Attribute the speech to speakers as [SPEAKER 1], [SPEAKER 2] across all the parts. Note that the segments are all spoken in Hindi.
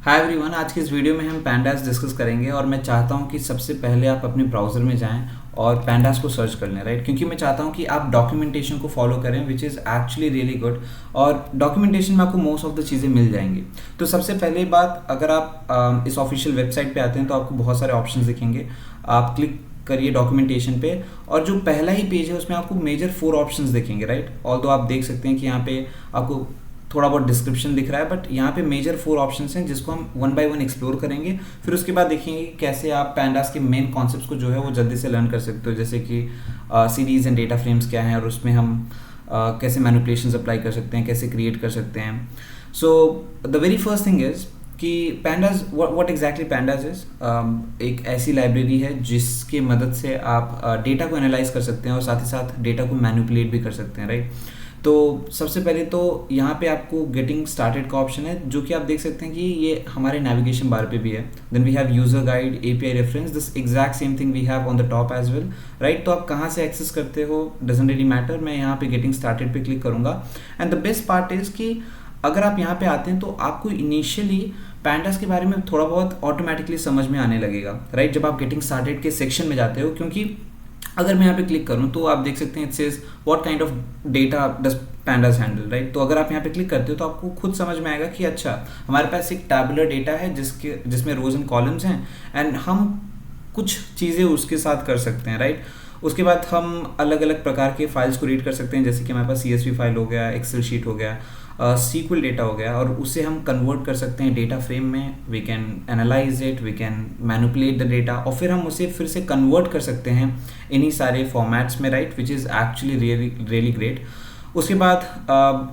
[SPEAKER 1] हाय एवरीवन, आज की इस वीडियो में हम पैंडास डिस्कस करेंगे और मैं चाहता हूं कि सबसे पहले आप अपने ब्राउज़र में जाएं और पैंडास को सर्च कर लें, राइट। क्योंकि मैं चाहता हूं कि आप डॉक्यूमेंटेशन को फॉलो करें विच इज़ एक्चुअली रियली गुड, और डॉक्यूमेंटेशन में आपको मोस्ट ऑफ द चीज़ें मिल जाएंगी। तो सबसे पहले बात, अगर आप इस ऑफिशियल वेबसाइट पे आते हैं तो आपको बहुत सारे ऑप्शन दिखेंगे। आप क्लिक करिए डॉक्यूमेंटेशन पे और जो पहला ही पेज है उसमें आपको मेजर 4 ऑप्शंस दिखेंगे, राइट। ऑल्दो आप देख सकते हैं कि यहाँ पे आपको थोड़ा बहुत डिस्क्रिप्शन दिख रहा है, बट यहाँ पे मेजर 4 ऑप्शंस हैं जिसको हम वन बाय वन एक्सप्लोर करेंगे। फिर उसके बाद देखेंगे कैसे आप पैंडास के मेन कॉन्सेप्ट्स को जो है वो जल्दी से लर्न कर सकते हो, जैसे कि सीरीज एंड डेटा फ्रेम्स क्या हैं और उसमें हम कैसे मैनिपुलेशंस अप्लाई कर सकते हैं, कैसे क्रिएट कर सकते हैं। So the very first thing is कि pandas, what exactly pandas is, एक ऐसी लाइब्रेरी है जिसकी मदद से आप डेटा को एनालाइज कर सकते हैं और साथ ही साथ डेटा को मैनिपुलेट भी कर सकते हैं, राइट। तो सबसे पहले तो यहाँ पे आपको गेटिंग स्टार्टेड का ऑप्शन है, जो कि आप देख सकते हैं कि ये हमारे नेविगेशन बार पे भी है। Then we have user guide, API reference, this exact same thing we have on the top as well, right. तो आप कहाँ से एक्सेस करते हो डजंट रियली मैटर। मैं यहाँ पे गेटिंग स्टार्टेड पे क्लिक करूँगा and the best part is कि अगर आप यहाँ पे आते हैं तो आपको इनिशियली पैंडास के बारे में थोड़ा बहुत ऑटोमेटिकली समझ में आने लगेगा, राइट, जब आप गेटिंग स्टार्टेड के सेक्शन में जाते हो। क्योंकि अगर मैं यहाँ पे क्लिक करूँ तो आप देख सकते हैं it says what kind of data does pandas handle, right. तो अगर आप यहाँ पे क्लिक करते हो तो आपको खुद समझ में आएगा कि अच्छा, हमारे पास एक टैबुलर डेटा है जिसमें रोज एंड कॉलम्स हैं एंड हम कुछ चीज़ें उसके साथ कर सकते हैं, राइट। उसके बाद हम अलग अलग प्रकार के फाइल्स को रीड कर सकते हैं, जैसे कि हमारे पास CSV फाइल हो गया, एक्सेल शीट हो गया, SQL डेटा हो गया, और उसे हम कन्वर्ट कर सकते हैं डेटा फ्रेम में। We can analyse it, we can manipulate the data और फिर हम उसे फिर से कन्वर्ट कर सकते हैं इन्हीं सारे फॉर्मेट्स में, right, which is actually really great. उसके बाद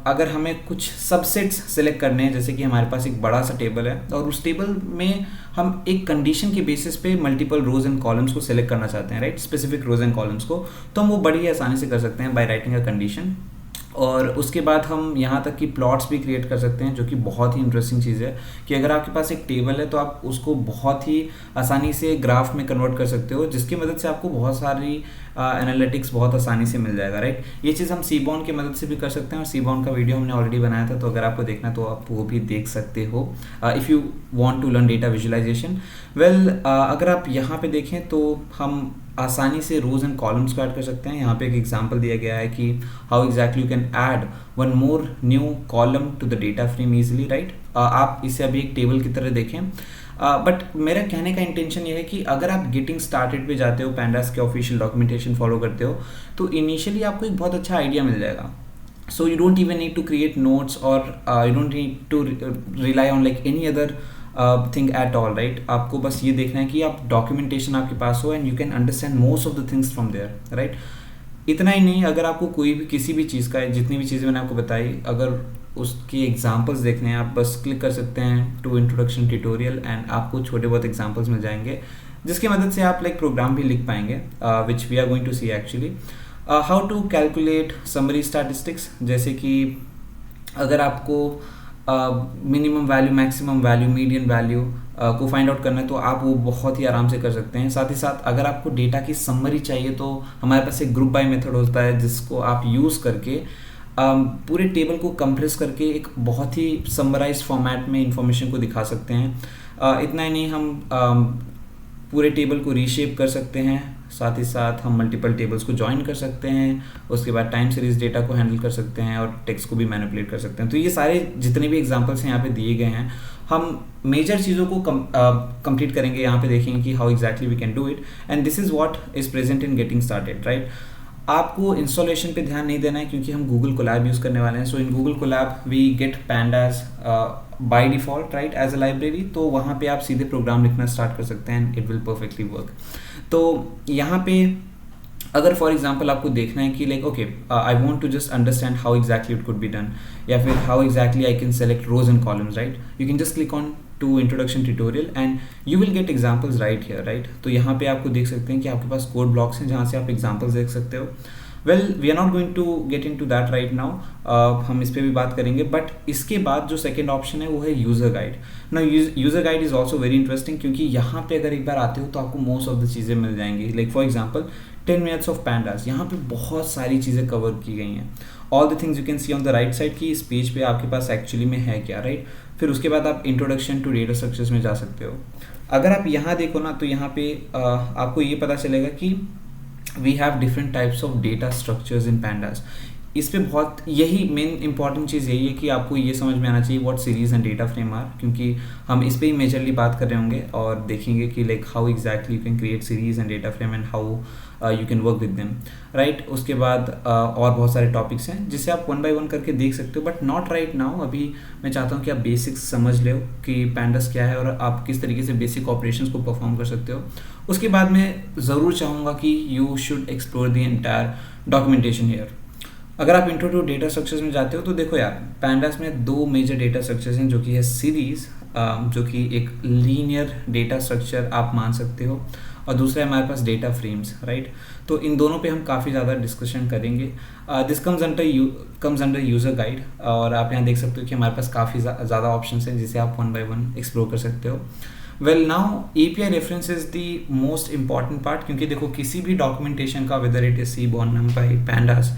[SPEAKER 1] अगर हमें कुछ सबसेट्स सेलेक्ट करने हैं, जैसे कि हमारे पास एक बड़ा सा टेबल है और उस टेबल में हम एक कंडीशन के बेसिस पे मल्टीपल रोज एंड कॉलम्स को सेलेक्ट करना चाहते हैं, right, specific rows and columns को, तो हम वो बड़ी आसानी से कर सकते हैं बाय राइटिंग अ कंडीशन। और उसके बाद हम यहाँ तक कि प्लॉट्स भी क्रिएट कर सकते हैं, जो कि बहुत ही इंटरेस्टिंग चीज़ है कि अगर आपके पास एक टेबल है तो आप उसको बहुत ही आसानी से ग्राफ में कन्वर्ट कर सकते हो, जिसकी मदद से आपको बहुत सारी एनालिटिक्स बहुत आसानी से मिल जाएगा, राइट। ये चीज़ हम सीबॉन की मदद से भी कर सकते हैं और सीबॉन का वीडियो हमने ऑलरेडी बनाया था, तो अगर आपको देखना तो आप वो भी देख सकते हो if you want to learn data visualisation. Well, अगर आप यहाँ पे देखें तो हम आसानी से रोज एंड कॉलम्स को ऐड कर सकते हैं। यहाँ पे एक एग्जांपल दिया गया है कि how exactly you can add one more new column to the data frame easily, right. आप इसे अभी एक टेबल की तरह देखें, बट मेरा कहने का इंटेंशन ये है कि अगर आप गेटिंग स्टार्टेड पे जाते हो, पैंडास के ऑफिशियल डॉक्यूमेंटेशन फॉलो करते हो, तो इनिशियली आपको एक बहुत अच्छा आइडिया मिल जाएगा। So you don't even need to create notes और you don't need to rely on like any other thing at all, right. आपको बस ये देखना है कि आप डॉक्यूमेंटेशन आपके पास हो and you can understand most of the things from there, right. इतना ही नहीं, अगर आपको कोई भी किसी भी चीज़ का, जितनी भी चीज़ें मैंने आपको बताई, अगर उसकी एग्जांपल्स देखने हैं, आप बस क्लिक कर सकते हैं टू इंट्रोडक्शन ट्यूटोरियल एंड आपको छोटे बहुत एग्जांपल्स मिल जाएंगे, जिसकी मदद से आप लाइक प्रोग्राम भी लिख पाएंगे, which we are going to see actually. How to calculate summary statistics, जैसे कि अगर आपको minimum value, maximum value, median value को फाइंड आउट करना है तो आप वो बहुत ही आराम से कर सकते हैं। साथ ही साथ अगर आपको डेटा की समरी चाहिए तो हमारे पास एक ग्रुप बाय मेथड होता है, जिसको आप यूज़ करके पूरे टेबल को कंप्रेस करके एक बहुत ही समराइज फॉर्मेट में इंफॉर्मेशन को दिखा सकते हैं। इतना ही नहीं, हम पूरे टेबल को रीशेप कर सकते हैं, साथ ही साथ हम मल्टीपल टेबल्स को ज्वाइन कर सकते हैं, उसके बाद टाइम सीरीज डेटा को हैंडल कर सकते हैं और टेक्स्ट को भी मैनिपुलेट कर सकते हैं। तो ये सारे जितने भी एग्जांपल्स हैं यहाँ पे दिए गए हैं, हम मेजर चीज़ों को कंप्लीट करेंगे। यहाँ पे देखेंगे कि how exactly we can do it and this is what is present in getting started, right. आपको इंस्टॉलेशन पे ध्यान नहीं देना है क्योंकि हम गूगल कोलैब यूज़ करने वाले हैं। So in Google Colab we get pandas by default, right, as a library. तो वहाँ पे आप सीधे प्रोग्राम लिखना स्टार्ट कर सकते हैं and it will perfectly work. तो यहाँ पे अगर फॉर एग्जाम्पल आपको देखना है कि like okay, I want to just understand how exactly it could be done, या फिर how exactly I can select rows and columns, right, you can just click on to introduction tutorial and you will get examples right here, right. तो यहाँ पे आपको देख सकते हैं कि आपके पास कोड ब्लॉक्स हैं जहाँ से आप एग्जाम्पल्स देख सकते हो। Well, we are not going to get into that right now, हम इस पर भी बात करेंगे। बट इसके बाद जो सेकेंड ऑप्शन है वो है यूज़र गाइड। ना user guide is also very interesting, क्योंकि यहाँ पे अगर एक बार आते हो तो आपको मोस्ट ऑफ द चीज़ें मिल जाएंगी। Like for example 10 minutes of pandas. यहाँ पे बहुत सारी चीज़ें कवर की गई हैं। All the things you can C on the right side कि इस पेज पे आपके पास एक्चुअली में है क्या, राइट। फिर उसके बाद आप इंट्रोडक्शन टू डेटा स्ट्रक्चर्स में जा सकते हो। अगर आप यहाँ देखो ना तो यहाँ पे आपको ये पता चलेगा कि we have different types of data structures in pandas. इस पे बहुत यही मेन इंपॉर्टेंट चीज़ यही है कि आपको ये समझ में आना चाहिए what series and data frame are, क्योंकि हम इस पे ही मेजरली बात कर रहे होंगे और देखेंगे कि like how exactly you can create series and data frame and how you can work with them, right. उसके बाद और बहुत सारे टॉपिक्स हैं जिसे आप वन बाय वन करके देख सकते हो, बट नॉट राइट नाउ। अभी मैं चाहता हूँ कि आप बेसिक्स समझ लो कि पैंडास क्या है और आप किस तरीके से बेसिक ऑपरेशंस को परफॉर्म कर सकते हो। उसके बाद मैं ज़रूर चाहूँगा कि you should explore the entire documentation here. अगर आप इंट्रो टू डेटा स्ट्रक्चर्स में जाते हो तो देखो यार, पैंडास में 2 मेजर डेटा स्ट्रक्चर्स हैं, जो कि है सीरीज, जो कि एक लीनियर डेटा स्ट्रक्चर आप मान सकते हो, और दूसरा है हमारे पास डेटा फ्रेम्स, राइट। तो इन दोनों पे हम काफ़ी ज़्यादा डिस्कशन करेंगे। This comes under user guide, और आप यहाँ देख सकते हो कि हमारे पास काफ़ी ज़्यादा ऑप्शन हैं जिसे आप वन बाय वन एक्सप्लोर कर सकते हो। Well now API reference is the most important part, क्योंकि देखो किसी भी डॉक्यूमेंटेशन का, whether it is seaborn, NumPy, pandas,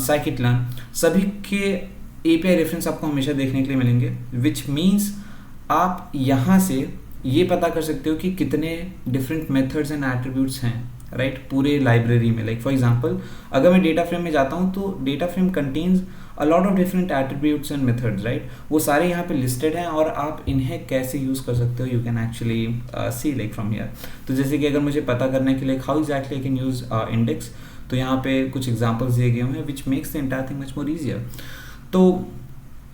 [SPEAKER 1] scikit-learn, सभी के API रेफरेंस आपको हमेशा देखने के लिए मिलेंगे, विच मीन्स आप यहाँ से ये पता कर सकते हो कि कितने डिफरेंट मेथड्स एंड एट्रीब्यूट्स हैं, राइट, पूरे लाइब्रेरी में। लाइक फॉर एग्जांपल अगर मैं डेटा फ्रेम में जाता हूँ तो data frame contains a lot of different attributes and methods, right. वो सारे यहाँ पे लिस्टेड हैं और आप इन्हें कैसे यूज़ कर सकते हो, you can actually see like from here. तो जैसे कि अगर मुझे पता करना है कि like how exactly I can use index, तो यहाँ पे कुछ एग्जांपल्स दिए गए हैं which makes the entire thing much more easier. तो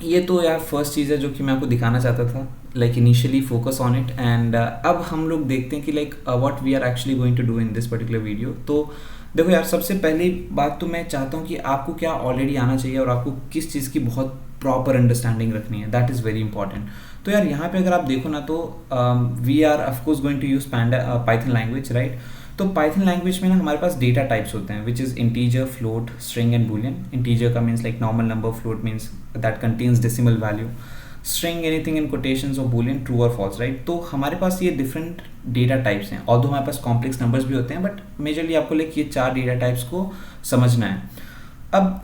[SPEAKER 1] ये तो यार फर्स्ट चीज़ है जो कि मैं आपको दिखाना चाहता था, like initially focus on it. And अब हम लोग देखते हैं कि like what we are actually going to do in this particular video. तो देखो यार, सबसे पहली बात तो मैं चाहता हूँ कि आपको क्या ऑलरेडी आना चाहिए और आपको किस चीज़ की बहुत प्रॉपर अंडरस्टैंडिंग रखनी है, दैट इज़ वेरी इंपॉर्टेंट। तो यार यहाँ पे अगर आप देखो ना तो we are of course going to use Python language, right. तो पाइथन लैंग्वेज में ना हमारे पास डेटा टाइप्स होते हैं, which is integer, float, string and boolean. Integer का means like normal number, float means that contains decimal value, string anything in quotations, और बूलियन ट्रू और फॉल्स, राइट। तो हमारे पास ये डिफरेंट डेटा टाइप्स हैं, ऑल्दो हमारे पास कॉम्प्लेक्स नंबर्स भी होते हैं, बट मेजरली आपको लाइक ये 4 डेटा टाइप्स को समझना है। अब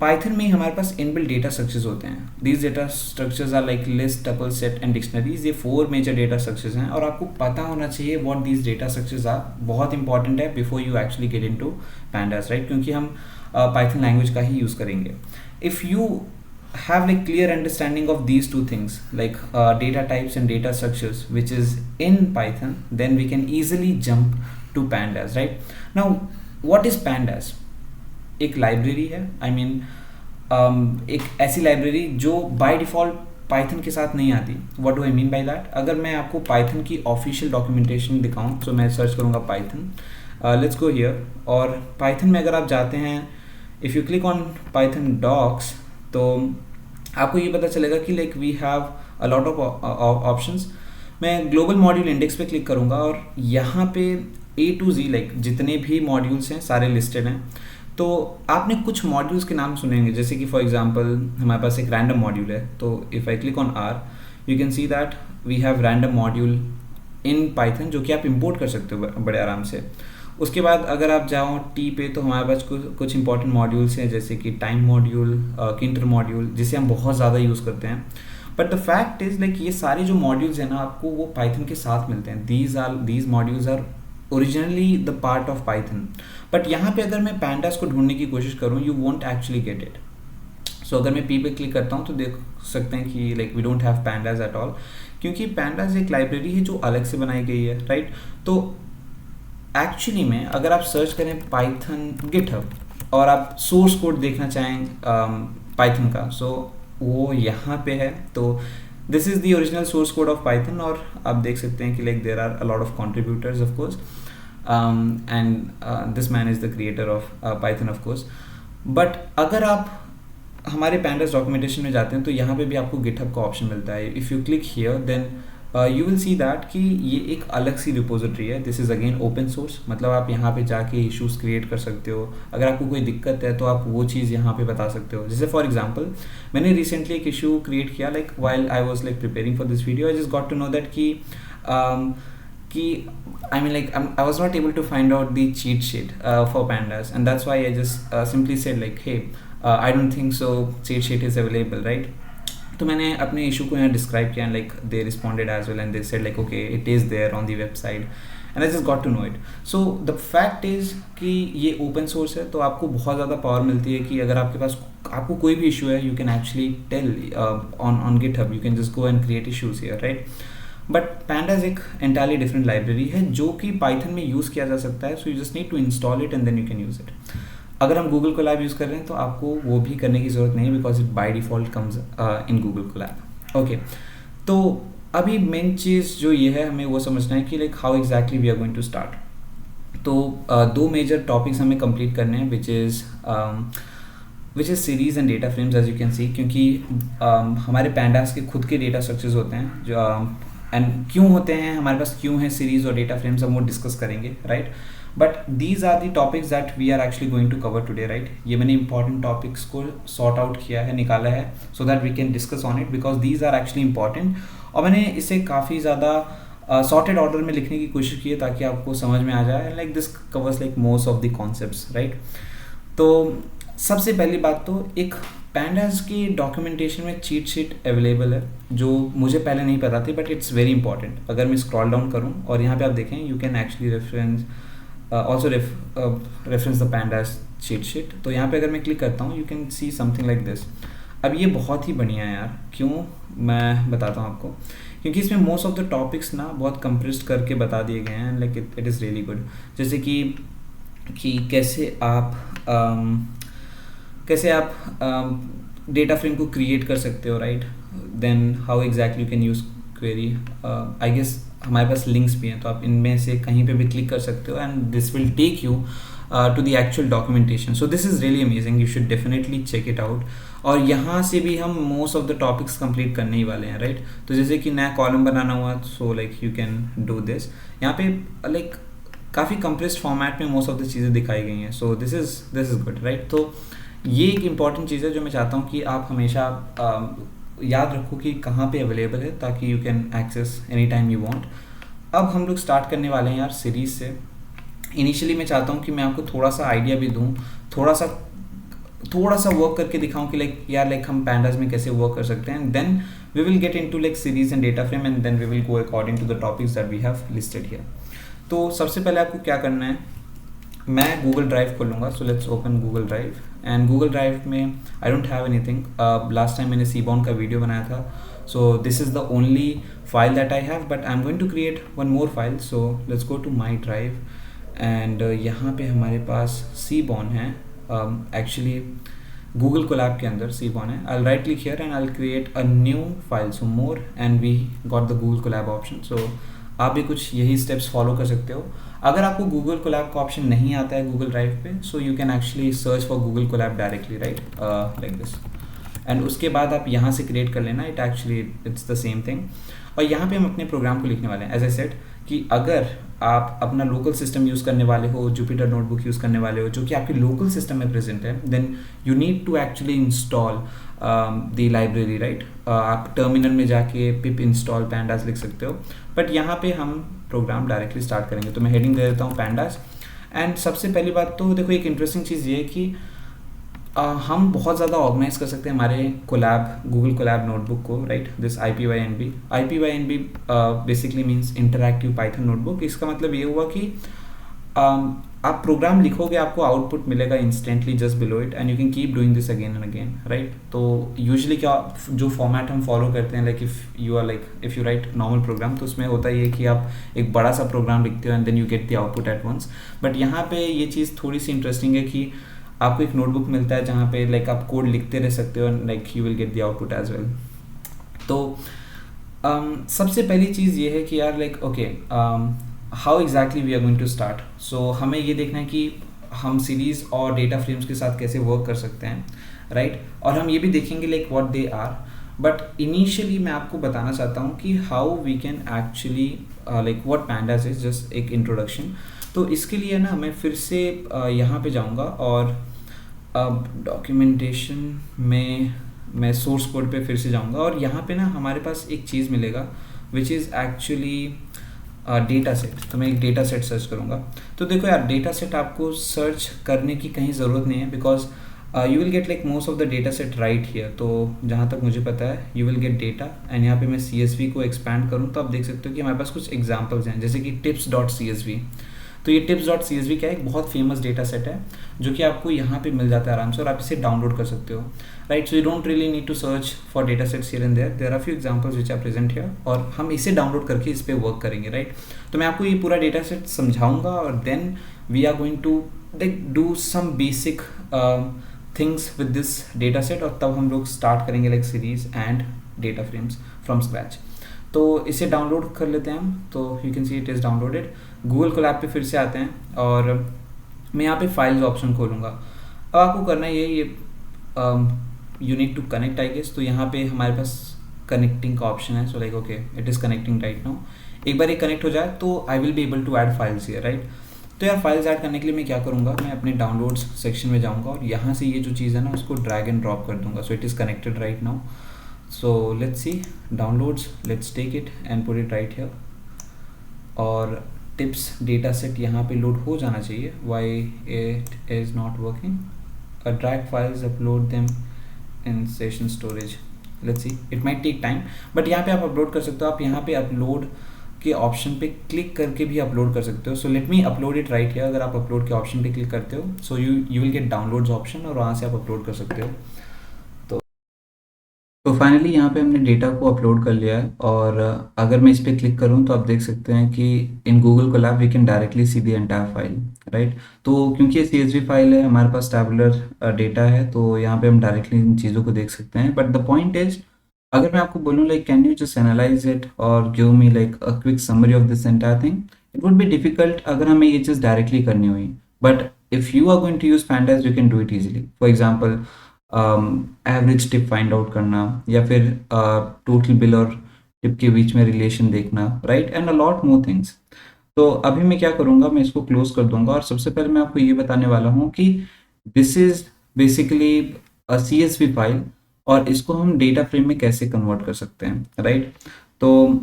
[SPEAKER 1] पाइथन में हमारे पास इनबिल्ट डेटा स्ट्रक्चर्स होते हैं। These data structures are like list, tuple, set and dictionaries. ये 4 मेजर डेटा स्ट्रक्चर्स हैं और आपको पता होना चाहिए what these data structures are. बहुत इंपॉर्टेंट है before you actually get into pandas, right, क्योंकि हम पाइथन लैंग्वेज का ही यूज़ करेंगे। If you have like clear understanding of these two things, like data types and data structures, which is in Python, then we can easily jump to pandas, right? Now what is pandas? एक लाइब्रेरी है, I mean एक ऐसी लाइब्रेरी जो बाय डिफ़ॉल्ट पाइथन के साथ नहीं आती। What do I mean by that? अगर मैं आपको पाइथन की ऑफिशियल डॉक्यूमेंटेशन दिखाऊं तो मैं सर्च करूंगा पाइथन, लेट्स गो हियर, और पाइथन में अगर आप जाते हैं, if you click on Python docs, तो आपको ये पता चलेगा कि like we have a lot of options. मैं ग्लोबल मॉड्यूल इंडेक्स पे क्लिक करूँगा और यहाँ पे A to Z लाइक जितने भी मॉड्यूल्स हैं सारे लिस्टेड हैं। तो आपने कुछ मॉड्यूल्स के नाम सुने होंगे, जैसे कि फॉर एग्जांपल हमारे पास एक रैंडम मॉड्यूल है, तो if I click on R you can see that we have random module in Python, जो कि आप इंपोर्ट कर सकते हो बड़े आराम से। उसके बाद अगर आप जाओ T पे, तो हमारे पास कुछ इंपॉर्टेंट मॉड्यूल्स हैं, जैसे कि टाइम मॉड्यूल, किंटर मॉड्यूल, जिसे हम बहुत ज़्यादा यूज़ करते हैं। But the fact is like ये सारे जो मॉड्यूल्स हैं ना, आपको वो पाइथन के साथ मिलते हैं। These modules are originally the part of Python. But यहाँ पे अगर मैं पैंडास को ढूंढने की कोशिश करूँ, you won't actually get it. So अगर मैं P पे क्लिक करता हूँ तो देख सकते हैं कि like we don't have pandas at all, क्योंकि पैंडास एक लाइब्रेरी है जो अलग से बनाई गई है, राइट। तो एक्चुअली में अगर आप सर्च करें पाइथन गिटहब और आप सोर्स कोड देखना चाहें पाइथन का, सो वो यहाँ पे है। तो this is the original source code of Python, और आप देख सकते हैं कि like there are a lot of contributors of course, and this man is the creator of Python of course. But अगर आप हमारे पैंडास डॉक्यूमेंटेशन में जाते हैं तो यहाँ पे भी आपको गिटहब का ऑप्शन मिलता है। If you click here then you will see that कि ये एक अलग सी रिपोजिटरी है। This is again open source, मतलब आप यहाँ पे जाके इश्यूज़ क्रिएट कर सकते हो। अगर आपको कोई दिक्कत है तो आप वो चीज़ यहाँ पे बता सकते हो। जैसे फॉर एग्जांपल मैंने रिसेंटली एक इशू क्रिएट किया, like while I was like preparing for this video, I just got to know that कि कि I mean like I was not able to find out the cheat sheet for pandas, and that's why I just simply said like, hey, I don't think so cheat sheet is available, right? तो मैंने अपने इशू को यहाँ डिस्क्राइब किया, like they responded as well and they said like okay it is there on the website, and I just got to know it. So the fact is कि ये ओपन सोर्स है, तो आपको बहुत ज़्यादा पावर मिलती है कि अगर आपके पास आपको कोई भी इशू है, you can actually tell on GitHub, you can just go and create issues here, right? But pandas एक एंटायरली डिफरेंट लाइब्रेरी है जो कि पाइथन में यूज़ किया जा सकता है. So you just need to install it and then you can use it. अगर हम गूगल कोलैब यूज़ कर रहे हैं तो आपको वो भी करने की ज़रूरत नहीं, because it by default comes in Google collab. Okay, तो अभी मेन चीज़ जो ये है, हमें वो समझना है कि like how exactly we are going to start. तो दो मेजर टॉपिक्स हमें कंप्लीट करने हैं, which is series and data frames, as you can see. क्योंकि हमारे पैंडास के खुद के डेटा स्ट्रक्चर्स होते हैं जो एंड क्यों होते हैं हमारे पास, क्यों है सीरीज़ और डेटा फ्रेम्स, हम वो डिस्कस करेंगे, right? But these are the topics that we are actually going to cover today, right? ये मैंने इंपॉर्टेंट टॉपिक्स को सॉर्ट आउट किया है, निकाला है, so that we can discuss on it, because these are actually important. और मैंने इसे काफ़ी ज़्यादा सॉर्टेड ऑर्डर में लिखने की कोशिश की है ताकि आपको समझ में आ जाए. Like this covers like most of the concepts, right? तो सबसे पहली बात तो एक पैंडास की डॉक्यूमेंटेशन में चीट शीट अवेलेबल है, जो मुझे पहले नहीं पता थी, बट इट्स वेरी इंपॉर्टेंट. अगर मैं स्क्रॉल डाउन करूँ और यहाँ पे आप देखें, you can actually reference the pandas cheat sheet. तो यहाँ पे अगर मैं क्लिक करता हूँ, you can see something like this. अब ये बहुत ही बढ़िया है यार, क्यों, मैं बताता हूँ आपको. क्योंकि इसमें मोस्ट ऑफ द टॉपिक्स ना बहुत कंप्रेस्ड करके बता दिए गए हैं, like it is really good. जैसे कि कैसे आप डेटा फ्रेम को क्रिएट कर सकते हो, right? Then how exactly you can use query. I guess हमारे पास लिंक्स भी हैं, तो आप इनमें से कहीं पे भी क्लिक कर सकते हो, and this will take you to the actual documentation. So this is really amazing, you should definitely check it out. और यहाँ से भी हम most of the topics complete करने ही वाले हैं, राइट? तो जैसे कि नया कॉलम बनाना हुआ, so like you can do this. यहाँ पे लाइक काफ़ी कंप्रेस्ड फॉर्मेट में मोस्ट ऑफ द चीज़ें दिखाई गई हैं. सो दिस इज़ गुड, राइट? तो ये एक इम्पॉर्टेंट चीज़ है जो मैं चाहता हूँ कि आप हमेशा याद रखो कि कहाँ पे अवेलेबल है, ताकि you can access any time you want. अब हम लोग स्टार्ट करने वाले हैं यार सीरीज़ से. इनिशियली मैं चाहता हूँ कि मैं आपको थोड़ा सा आइडिया भी दूँ, थोड़ा सा वर्क करके दिखाऊँ कि लाइक हम पैंडास में कैसे वर्क कर सकते हैं. Then we will get into like series and data frame, and then we will go according to the topics that we have listed here. तो सबसे पहले आपको क्या करना है, मैं गूगल ड्राइव खोलूँगा. So let's open Google Drive. And Google Drive में I don't have anything. Last time मैंने सीबॉन का वीडियो बनाया था, so this is the only file that I have, but I am going to create one more file. So let's go to my drive, and यहाँ पे हमारे पास सीबॉन है. एक्चुअली गूगल कोलैब के अंदर सीबॉन है. I right click here and I create a new file, so more, and we got the Google Colab option. So आप भी कुछ यही स्टेप्स फॉलो कर सकते हो. अगर आपको गूगल कोलैब का ऑप्शन नहीं आता है गूगल ड्राइव पे, सो you can actually search for Google Colab directly, right? Like this. And उसके बाद आप यहाँ से क्रिएट कर लेना. It's the same thing. और यहाँ पे हम अपने प्रोग्राम को लिखने वाले हैं. एज आई सेड कि अगर आप अपना लोकल सिस्टम यूज़ करने वाले हो, जुपिटर नोटबुक यूज़ करने वाले हो, जो कि आपके लोकल सिस्टम में प्रेजेंट है, then you need to actually install the library, right? आप टर्मिनल में जाके पिप इंस्टॉल पैंडास लिख सकते हो, बट यहाँ पे हम प्रोग्राम डायरेक्टली स्टार्ट करेंगे. तो मैं हेडिंग दे देता हूँ पैंडास. एंड सबसे पहली बात तो देखो, एक इंटरेस्टिंग चीज़ ये है कि हम बहुत ज़्यादा ऑर्गेनाइज कर सकते हैं हमारे गूगल कोलैब नोटबुक को, right? This IPYNB basically means interactive Python notebook. इसका मतलब ये हुआ कि आप प्रोग्राम लिखोगे, आपको आउटपुट मिलेगा instantly just below it, and you can keep doing this again and again, right? तो यूजुअली क्या जो फॉर्मेट हम फॉलो करते हैं, like if you write normal program, तो उसमें होता ये है कि आप एक बड़ा सा प्रोग्राम लिखते हो and then you get the output at once. But यहाँ पे ये चीज़ थोड़ी सी इंटरेस्टिंग है कि आपको एक नोटबुक मिलता है जहाँ पे लाइक आप कोड लिखते रह सकते हो, and like you will get the output as well. तो सबसे पहली चीज़ ये है कि यार like okay, how exactly we are going to start. So हमें ये देखना है कि हम सीरीज़ और डेटा फ्रेम्स के साथ कैसे वर्क कर सकते हैं, राइट? और हम ये भी देखेंगे like what they are. But initially मैं आपको बताना चाहता हूँ कि how we can actually like what pandas is, just एक इंट्रोडक्शन. तो इसके लिए ना मैं फिर से यहाँ पे जाऊँगा और डॉक्यूमेंटेशन में मैं सोर्स कोड पे फिर से जाऊँगा, और यहाँ पे ना हमारे पास एक चीज़ मिलेगा विच इज़ एक्चुअली डेटा सेट, तो मैं एक डेटा सेट सर्च करूँगा। तो देखो यार, डेटा सेट आपको सर्च करने की कहीं ज़रूरत नहीं है, because you will get like most of the data set right here. तो जहाँ तक मुझे पता है you will gate data, and यहाँ पे मैं CSV को एक्सपैंड करूँ तो आप देख सकते हो कि हमारे पास कुछ एग्जाम्पल्स हैं, जैसे कि tips.csv। तो ये tips.csv क्या है, एक बहुत फेमस डेटा सेट है जो कि आपको यहाँ पे मिल जाता है आराम से, और आप इसे डाउनलोड कर सकते हो, right. So you don't really need to search for data sets here and there are few examples which are present here, और हम इसे डाउनलोड करके इस पे वर्क करेंगे, राइट। तो मैं आपको ये पूरा डेटा सेट समझाऊंगा, और then we are going to like do some basic things with this data set, और तब हम लोग स्टार्ट करेंगे like series and data frames from scratch. तो इसे डाउनलोड कर लेते हैं हम। तो you can see it is downloaded. Google Colab पे फिर से आते हैं, और मैं यहाँ पे फाइल्स ऑप्शन खोलूँगा। अब आपको करना ये you need to connect I guess. तो यहाँ पे हमारे पास कनेक्टिंग का ऑप्शन है, so like okay it is connecting right now. एक बार ये कनेक्ट हो जाए तो I will be able to add files here, right. तो यार फाइल्स ऐड करने के लिए मैं क्या करूँगा, मैं अपने डाउनलोड्स सेक्शन में जाऊँगा, और यहाँ से ये जो चीज़ है ना उसको ड्रैग एंड ड्रॉप कर दूँगा। सो it is connected right now. So let's see downloads, let's take it and put it right here, और tips data set यहाँ पे लोड हो जाना चाहिए। why it is not working, drag files, upload them in session storage, let's see, it might take time, but यहाँ पे आप अपलोड कर सकते हो। आप यहाँ पे अपलोड के ऑप्शन पे क्लिक करके भी अपलोड कर सकते हो। So let me upload it right here. अगर आप अपलोड के ऑप्शन पे क्लिक करते हो, so you will gate downloads option, और वहाँ से आप अपलोड कर सकते हो। तो फाइनली यहाँ पे हमने डेटा को अपलोड कर लिया है, और अगर मैं इस पर क्लिक करूँ तो आप देख सकते हैं कि in Google Colab we can directly see the entire file, right. तो क्योंकि ये CSV फाइल है, हमारे पास टैबुलर डेटा है, तो यहाँ पे हम डायरेक्टली इन चीज़ों को देख सकते हैं। बट द पॉइंट इज, अगर मैं आपको बोलूँ like can you just analyse it और give me like a quick summary of this entire thing, it would be difficult अगर हमें ये चीज़ डायरेक्टली करनी हुई। But if you are going to use pandas, you can do it easily. For example average tip find out करना, या फिर टोटल बिल और टिप के बीच में रिलेशन देखना, right, and a lot more things. तो अभी मैं क्या करूँगा, मैं इसको क्लोज कर दूंगा, और सबसे पहले मैं आपको ये बताने वाला हूँ कि this is basically a CSV file, और इसको हम डेटा फ्रेम में कैसे कन्वर्ट कर सकते हैं, राइट। तो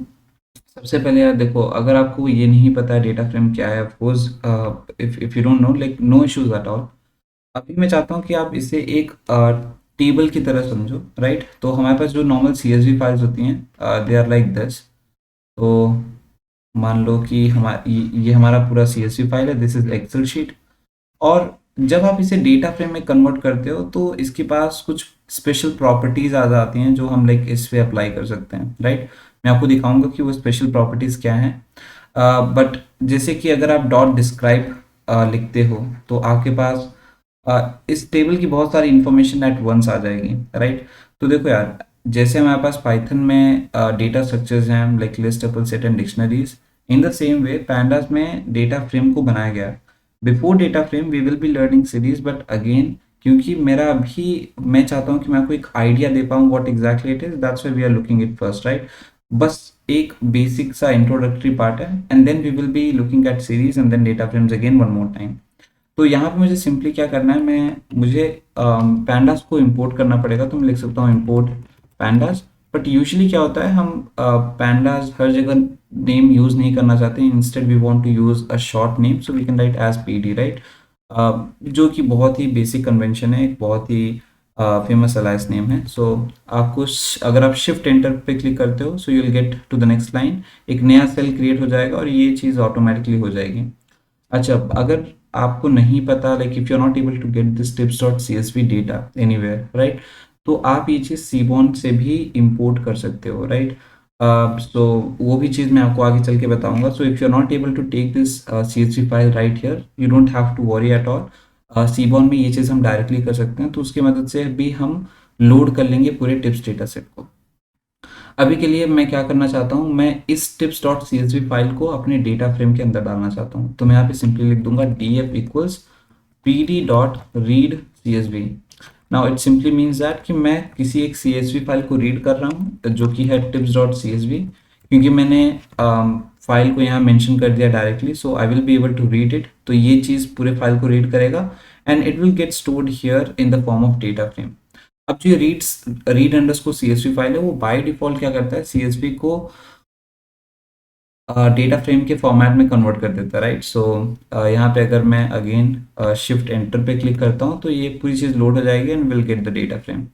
[SPEAKER 1] सबसे पहले यार देखो, अगर आपको ये नहीं पता है डेटा फ्रेम क्या है, of course if you don't know, like no issues at all. अभी मैं चाहता हूँ कि आप इसे एक टेबल की तरह समझो, राइट। तो हमारे पास जो नॉर्मल CSV फाइल्स होती हैं, दे आर लाइक दिस। तो मान लो कि ये हमारा पूरा CSV फाइल है, दिस इज एक्सेल शीट। और जब आप इसे डेटा फ्रेम में कन्वर्ट करते हो तो इसके पास कुछ स्पेशल प्रॉपर्टीज आ जाती हैं जो हम लाइक इस पे अप्लाई कर सकते हैं, राइट। मैं आपको दिखाऊंगा कि वो स्पेशल प्रॉपर्टीज क्या हैं। बट जैसे कि अगर आप डॉट डिस्क्राइब लिखते हो तो आपके पास इस टेबल की बहुत सारी इंफॉर्मेशन एट वंस आ जाएगी, राइट। तो देखो यार, जैसे हमारे पास पाइथन में डेटा स्ट्रक्चर्स हैं like list, tuple, set and dictionaries, in the same way pandas में डेटा फ्रेम को बनाया गया है। Before data frame we will be learning series, but again क्योंकि मेरा अभी मैं चाहता हूँ कि मैं आपको एक आइडिया दे पाऊँ what exactly it is, that's why we are looking it first, right. बस एक बेसिक सा इंट्रोडक्टरी पार्ट है, and then we will be looking at series and then data frames again one more time. तो यहाँ पे मुझे सिंपली क्या करना है, मुझे पैंडास को इंपोर्ट करना पड़ेगा। तो मैं लिख सकता हूँ इंपोर्ट पैंडास। बट यूजुअली क्या होता है, हम पैंडास हर जगह नेम यूज नहीं करना चाहते, instead we want to use a short name, so we can write as PD, right. जो कि बहुत ही बेसिक कन्वेंशन है, एक बहुत ही फेमस अलाइस नेम है। सो आपको अगर आप शिफ्ट एंटर पे क्लिक करते हो, so you will get to the next line, एक नया सेल क्रिएट हो जाएगा और ये चीज़ ऑटोमेटिकली हो जाएगी। अच्छा, अगर आपको नहीं पता, like if you are not able to get this tips.csv data anywhere, right, तो आप ये चीज़ सीबॉन से भी इंपोर्ट कर सकते हो, राइट। सो वो भी चीज़ मैं आपको आगे चल के बताऊंगा। So if you are not able to take this CSV file right here, you don't have to worry at all. Seaborn में ये चीज़ हम डायरेक्टली कर सकते हैं, तो उसकी मदद से भी हम लोड कर लेंगे पूरे टिप्स डेटा सेट को। अभी के लिए मैं क्या करना चाहता हूँ, मैं इस tips.csv फाइल को अपने डेटा फ्रेम के अंदर डालना चाहता हूँ। तो मैं यहाँ पे सिंपली लिख दूंगा df equals pd.read csv। Now it simply means that कि मैं किसी एक CSV फाइल को रीड कर रहा हूँ जो कि है tips.csv, क्योंकि मैंने फाइल को यहाँ मेंशन कर दिया directly, so I will be able to read it. तो ये चीज़ पूरे फाइल को रीड करेगा, and it will get stored here in the form of data frame. अब जो रीड अंडरस्कोर CSV फाइल है, वो बाय डिफॉल्ट क्या करता है, CSV को डेटा फ्रेम के फॉर्मेट में कन्वर्ट कर देता है, राइट। सो यहाँ पे अगर मैं अगेन शिफ्ट एंटर पे क्लिक करता हूँ तो ये पूरी चीज़ लोड हो जाएगी and will get the data frame.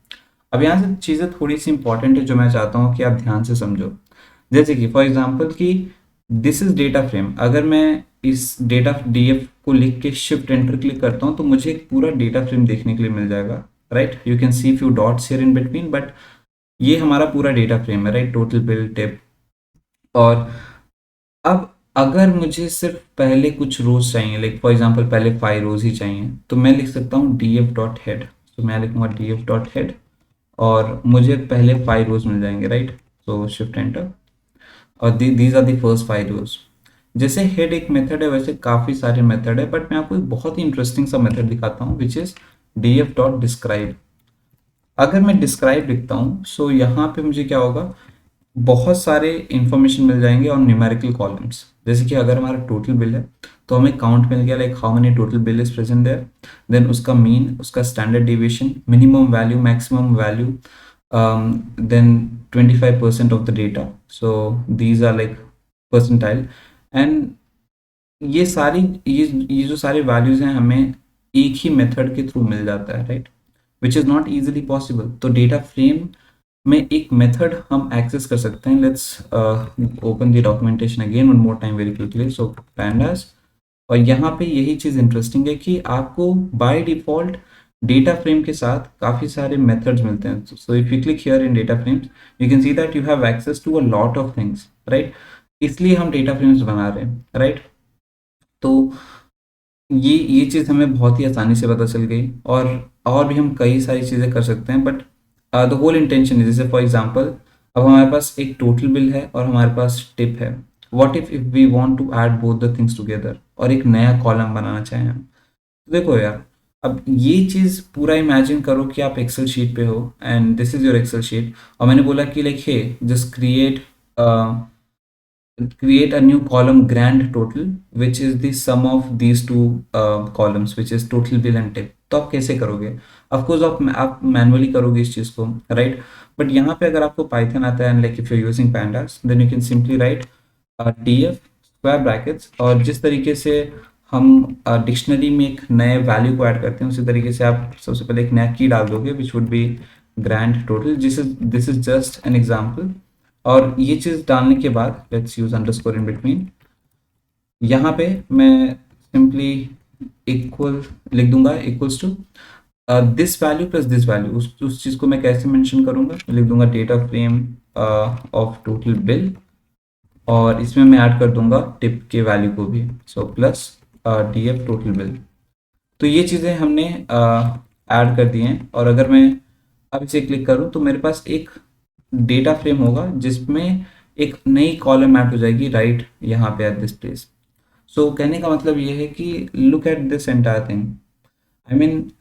[SPEAKER 1] अब यहाँ से चीज़ें थोड़ी सी इंपॉर्टेंट है जो मैं चाहता हूँ कि आप ध्यान से समझो। जैसे कि फॉर एग्जांपल कि दिस इज डेटा फ्रेम, अगर मैं इस डेटा डीएफ को लिख के शिफ्ट एंटर क्लिक करता हूँ तो मुझे एक पूरा डेटा फ्रेम देखने के लिए मिल जाएगा, right. You can see few dots here in between, but ये हमारा पूरा डेटा फ्रेम है, राइट। Total bill, tip. और अब अगर मुझे सिर्फ पहले कुछ रोज चाहिए, लाइक फॉर एग्जांपल पहले 5 रोज ही चाहिए, तो मैं लिख सकता हूँ df डॉट हेड। तो मैं लिखूंगा df डॉट हेड और मुझे पहले 5 रोज मिल जाएंगे, राइट। सो शिफ्ट एंटर और दीज आर दी फर्स्ट 5 रोज। जैसे हेड एक मेथड है, वैसे काफ़ी सारे मेथड है, बट मैं आपको एक बहुत ही इंटरेस्टिंग सा मेथड दिखाता हूँ which is df dot describe. अगर मैं डिस्क्राइब लिखता हूँ सो यहाँ पे मुझे क्या होगा, बहुत सारे इंफॉर्मेशन मिल जाएंगे और न्यूमेरिकल कॉलम्स। जैसे कि अगर हमारा टोटल बिल है तो हमें काउंट मिल गया, like how many total bill is present there, then उसका मीन, उसका standard deviation, minimum value, maximum value, then 25% of the data. So these are like percentile. And ये सारी ये जो सारे वैल्यूज हैं हमें एक ही मेथड के थ्रू मिल जाता है, right, which is not easily possible. तो डेटा फ्रेम में एक मेथड हम एक्सेस कर सकते हैं। Let's open the documentation again one more time very quickly. So pandas, और यहाँ पे यही चीज़ इंटरेस्टिंग है कि आपको बाय डिफॉल्ट डेटा फ्रेम के साथ काफ़ी सारे मेथड्स मिलते हैं। So if you click here in data frames you can see that you have access to a lot of things, right. इसलिए हम डेटा फ्रेम्स बना रहे हैं, राइट। तो ये चीज़ हमें बहुत ही आसानी से पता चल गई, और भी हम कई सारी चीज़ें कर सकते हैं, but the whole intention is, जैसे फॉर एग्जांपल अब हमारे पास एक टोटल बिल है और हमारे पास टिप है। What if we want to add both the things together और एक नया कॉलम बनाना चाहें हम, तो देखो यार, अब ये चीज़ पूरा इमेजिन करो कि आप एक्सेल शीट पे हो and this is your Excel sheet, और मैंने बोला कि like hey just create a new column grand total which is the sum of these two columns which is total bill and tip। तो आप कैसे करोगे? ऑफ कोर्स आप मैनुअली करोगे इस चीज़ को, राइट। बट यहाँ पे अगर आपको पाइथन आता है and like if you using pandas then you can simply write df square brackets, और जिस तरीके से हम डिक्शनरी में एक नए वैल्यू को ऐड करते हैं उसी तरीके से आप सबसे पहले एक नया की डाल दोगे which would be grand total. This is just an example. और ये चीज़ डालने के बाद let's use underscore in between, यहाँ पे मैं सिंपली इक्वल लिख दूंगा, equals to this value plus this value. उस चीज़ को मैं कैसे मेंशन करूंगा, लिख दूंगा data frame of total bill, और इसमें मैं ऐड कर दूंगा टिप के वैल्यू को भी, so plus df total bill. तो ये चीज़ें हमने ऐड कर दी हैं, और अगर मैं अब इसे क्लिक करूं तो मेरे पास एक डेटा फ्रेम होगा जिसमें एक नई कॉलम ऐड हो जाएगी, राइट, यहाँ पे एट दिस प्लेस। सो कहने का मतलब ये है कि look at this entire thing. I mean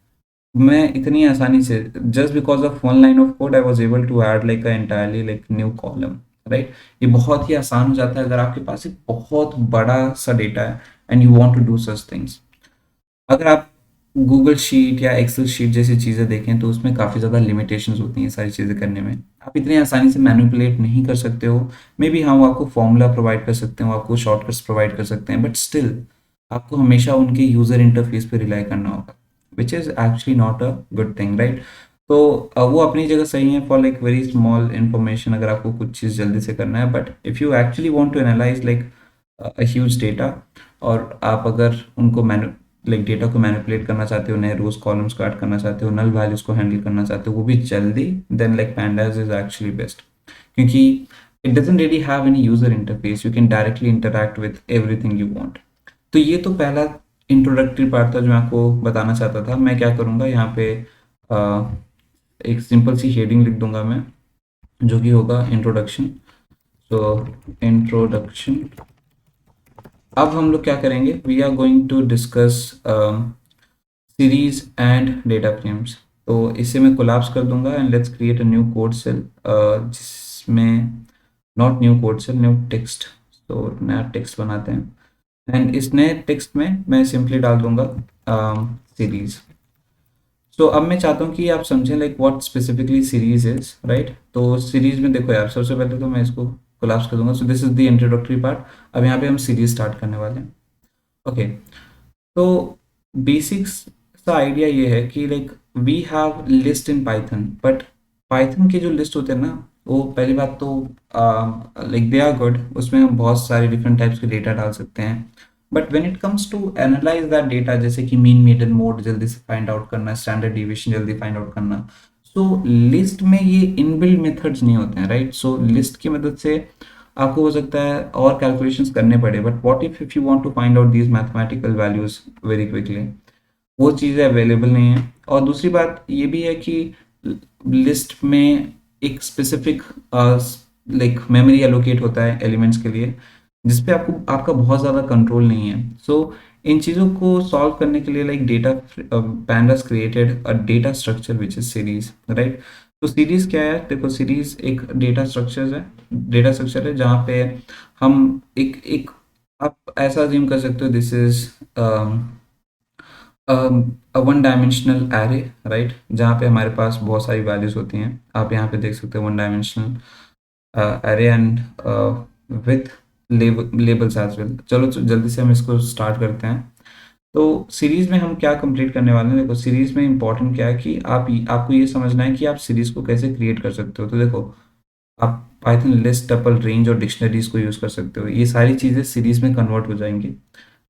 [SPEAKER 1] मैं इतनी आसानी से just because of one line of code I was able to add like a entirely like new column, right. ये बहुत ही आसान हो जाता है अगर आपके पास एक बहुत बड़ा सा डेटा है and you want to do such things. अगर आप गूगल शीट या एक्सेल शीट जैसी चीज़ें देखें तो उसमें काफ़ी ज़्यादा लिमिटेशंस होती हैं सारी चीज़ें करने में। आप इतनी आसानी से मैनिपुलेट नहीं कर सकते हो। मे बी हम आपको फॉर्मूला प्रोवाइड कर सकते हो, आपको शॉर्टकट्स प्रोवाइड कर सकते हैं, बट स्टिल आपको हमेशा उनके यूज़र इंटरफेस पे रिलाई करना होगा, which is actually not a good thing, right. तो वो अपनी जगह सही है for like very small information, अगर आपको कुछ चीज़ जल्दी से करना है, but if you actually want to analyse like a huge data, और आप अगर उनको लाइक डेटा को मैनिपुलेट करना चाहते हो, नए रोज कॉलम्स को ऐड करना चाहते हो, नल वैल्यूज को हैंडल करना चाहते हो वो भी जल्दी, then like pandas is actually best, क्योंकि it doesn't really have any user interface, you can directly interact with everything you want. तो ये तो पहला इंट्रोडक्टरी पार्ट था जो मैं आपको बताना चाहता था। मैं क्या करूँगा यहाँ पे एक सिंपल सी हेडिंग लिख दूंगा मैं, जो कि होगा इंट्रोडक्शन। So introduction. अब हम लोग क्या करेंगे, we are going to discuss series and data frames. तो इसे मैं कोलैप्स कर दूंगा and let's create a new code cell, जिसमें not new code cell, new text. तो नया टेक्स्ट बनाते हैं एंड इस नए टेक्स्ट में मैं सिंपली डाल दूंगा सीरीज। तो अब मैं चाहता हूँ कि आप समझें like what specifically series is, right. तो सीरीज में देखो यार, सबसे पहले तो मैं इसको कोलैप्स कर दूंगा। सो this is the introductory part. अब यहाँ पे हम सीरीज स्टार्ट करने वाले हैं। ओके, तो बेसिक्स सा आइडिया ये है कि like we have list in Python, but Python के जो लिस्ट होते हैं ना, वो पहली बात तो लाइक दे आर गुड, उसमें हम बहुत सारे डिफरेंट टाइप्स के डेटा डाल सकते हैं। But when it comes to analyse that data, जैसे कि मीन मीडियन मोड जल्दी से फाइंड आउट करना, स्टैंडर्ड डिविएशन जल्दी फाइंड आउट करना, सो लिस्ट में ये इनबिल्ट मेथड्स नहीं होते हैं, राइट। सो लिस्ट की मदद से आपको हो सकता है और कैलकुलेशंस करने पड़े, but what if you want to find out these mathematical values very quickly, वो चीज़ें अवेलेबल नहीं है। और दूसरी बात ये भी है कि लिस्ट में एक स्पेसिफिक लाइक मेमोरी एलोकेट होता है एलिमेंट्स के लिए, जिसपे आपको आपका बहुत ज़्यादा कंट्रोल नहीं है। सो इन चीज़ों को सॉल्व करने के लिए like data pandas created a data structure which is series, right. तो सीरीज क्या है, देखो सीरीज एक डेटा स्ट्रक्चर है जहाँ पे हम एक एक आप ऐसा अज्यूम कर सकते हो, this is one dimensional array, right, जहाँ पे हमारे पास बहुत सारी वैल्यूज होती हैं। आप यहाँ पे देख सकते हो one dimensional array and with labels as well. चलो तो जल्दी से हम इसको स्टार्ट करते हैं। तो सीरीज में हम क्या कंप्लीट करने वाले हैं, देखो सीरीज में इंपॉर्टेंट क्या है कि आपको ये समझना है कि आप सीरीज को कैसे क्रिएट कर सकते हो। तो देखो, आप पाइथन लिस्ट, टपल, रेंज और डिक्शनरीज को यूज़ कर सकते हो, ये सारी चीज़ें सीरीज में कन्वर्ट हो जाएंगी,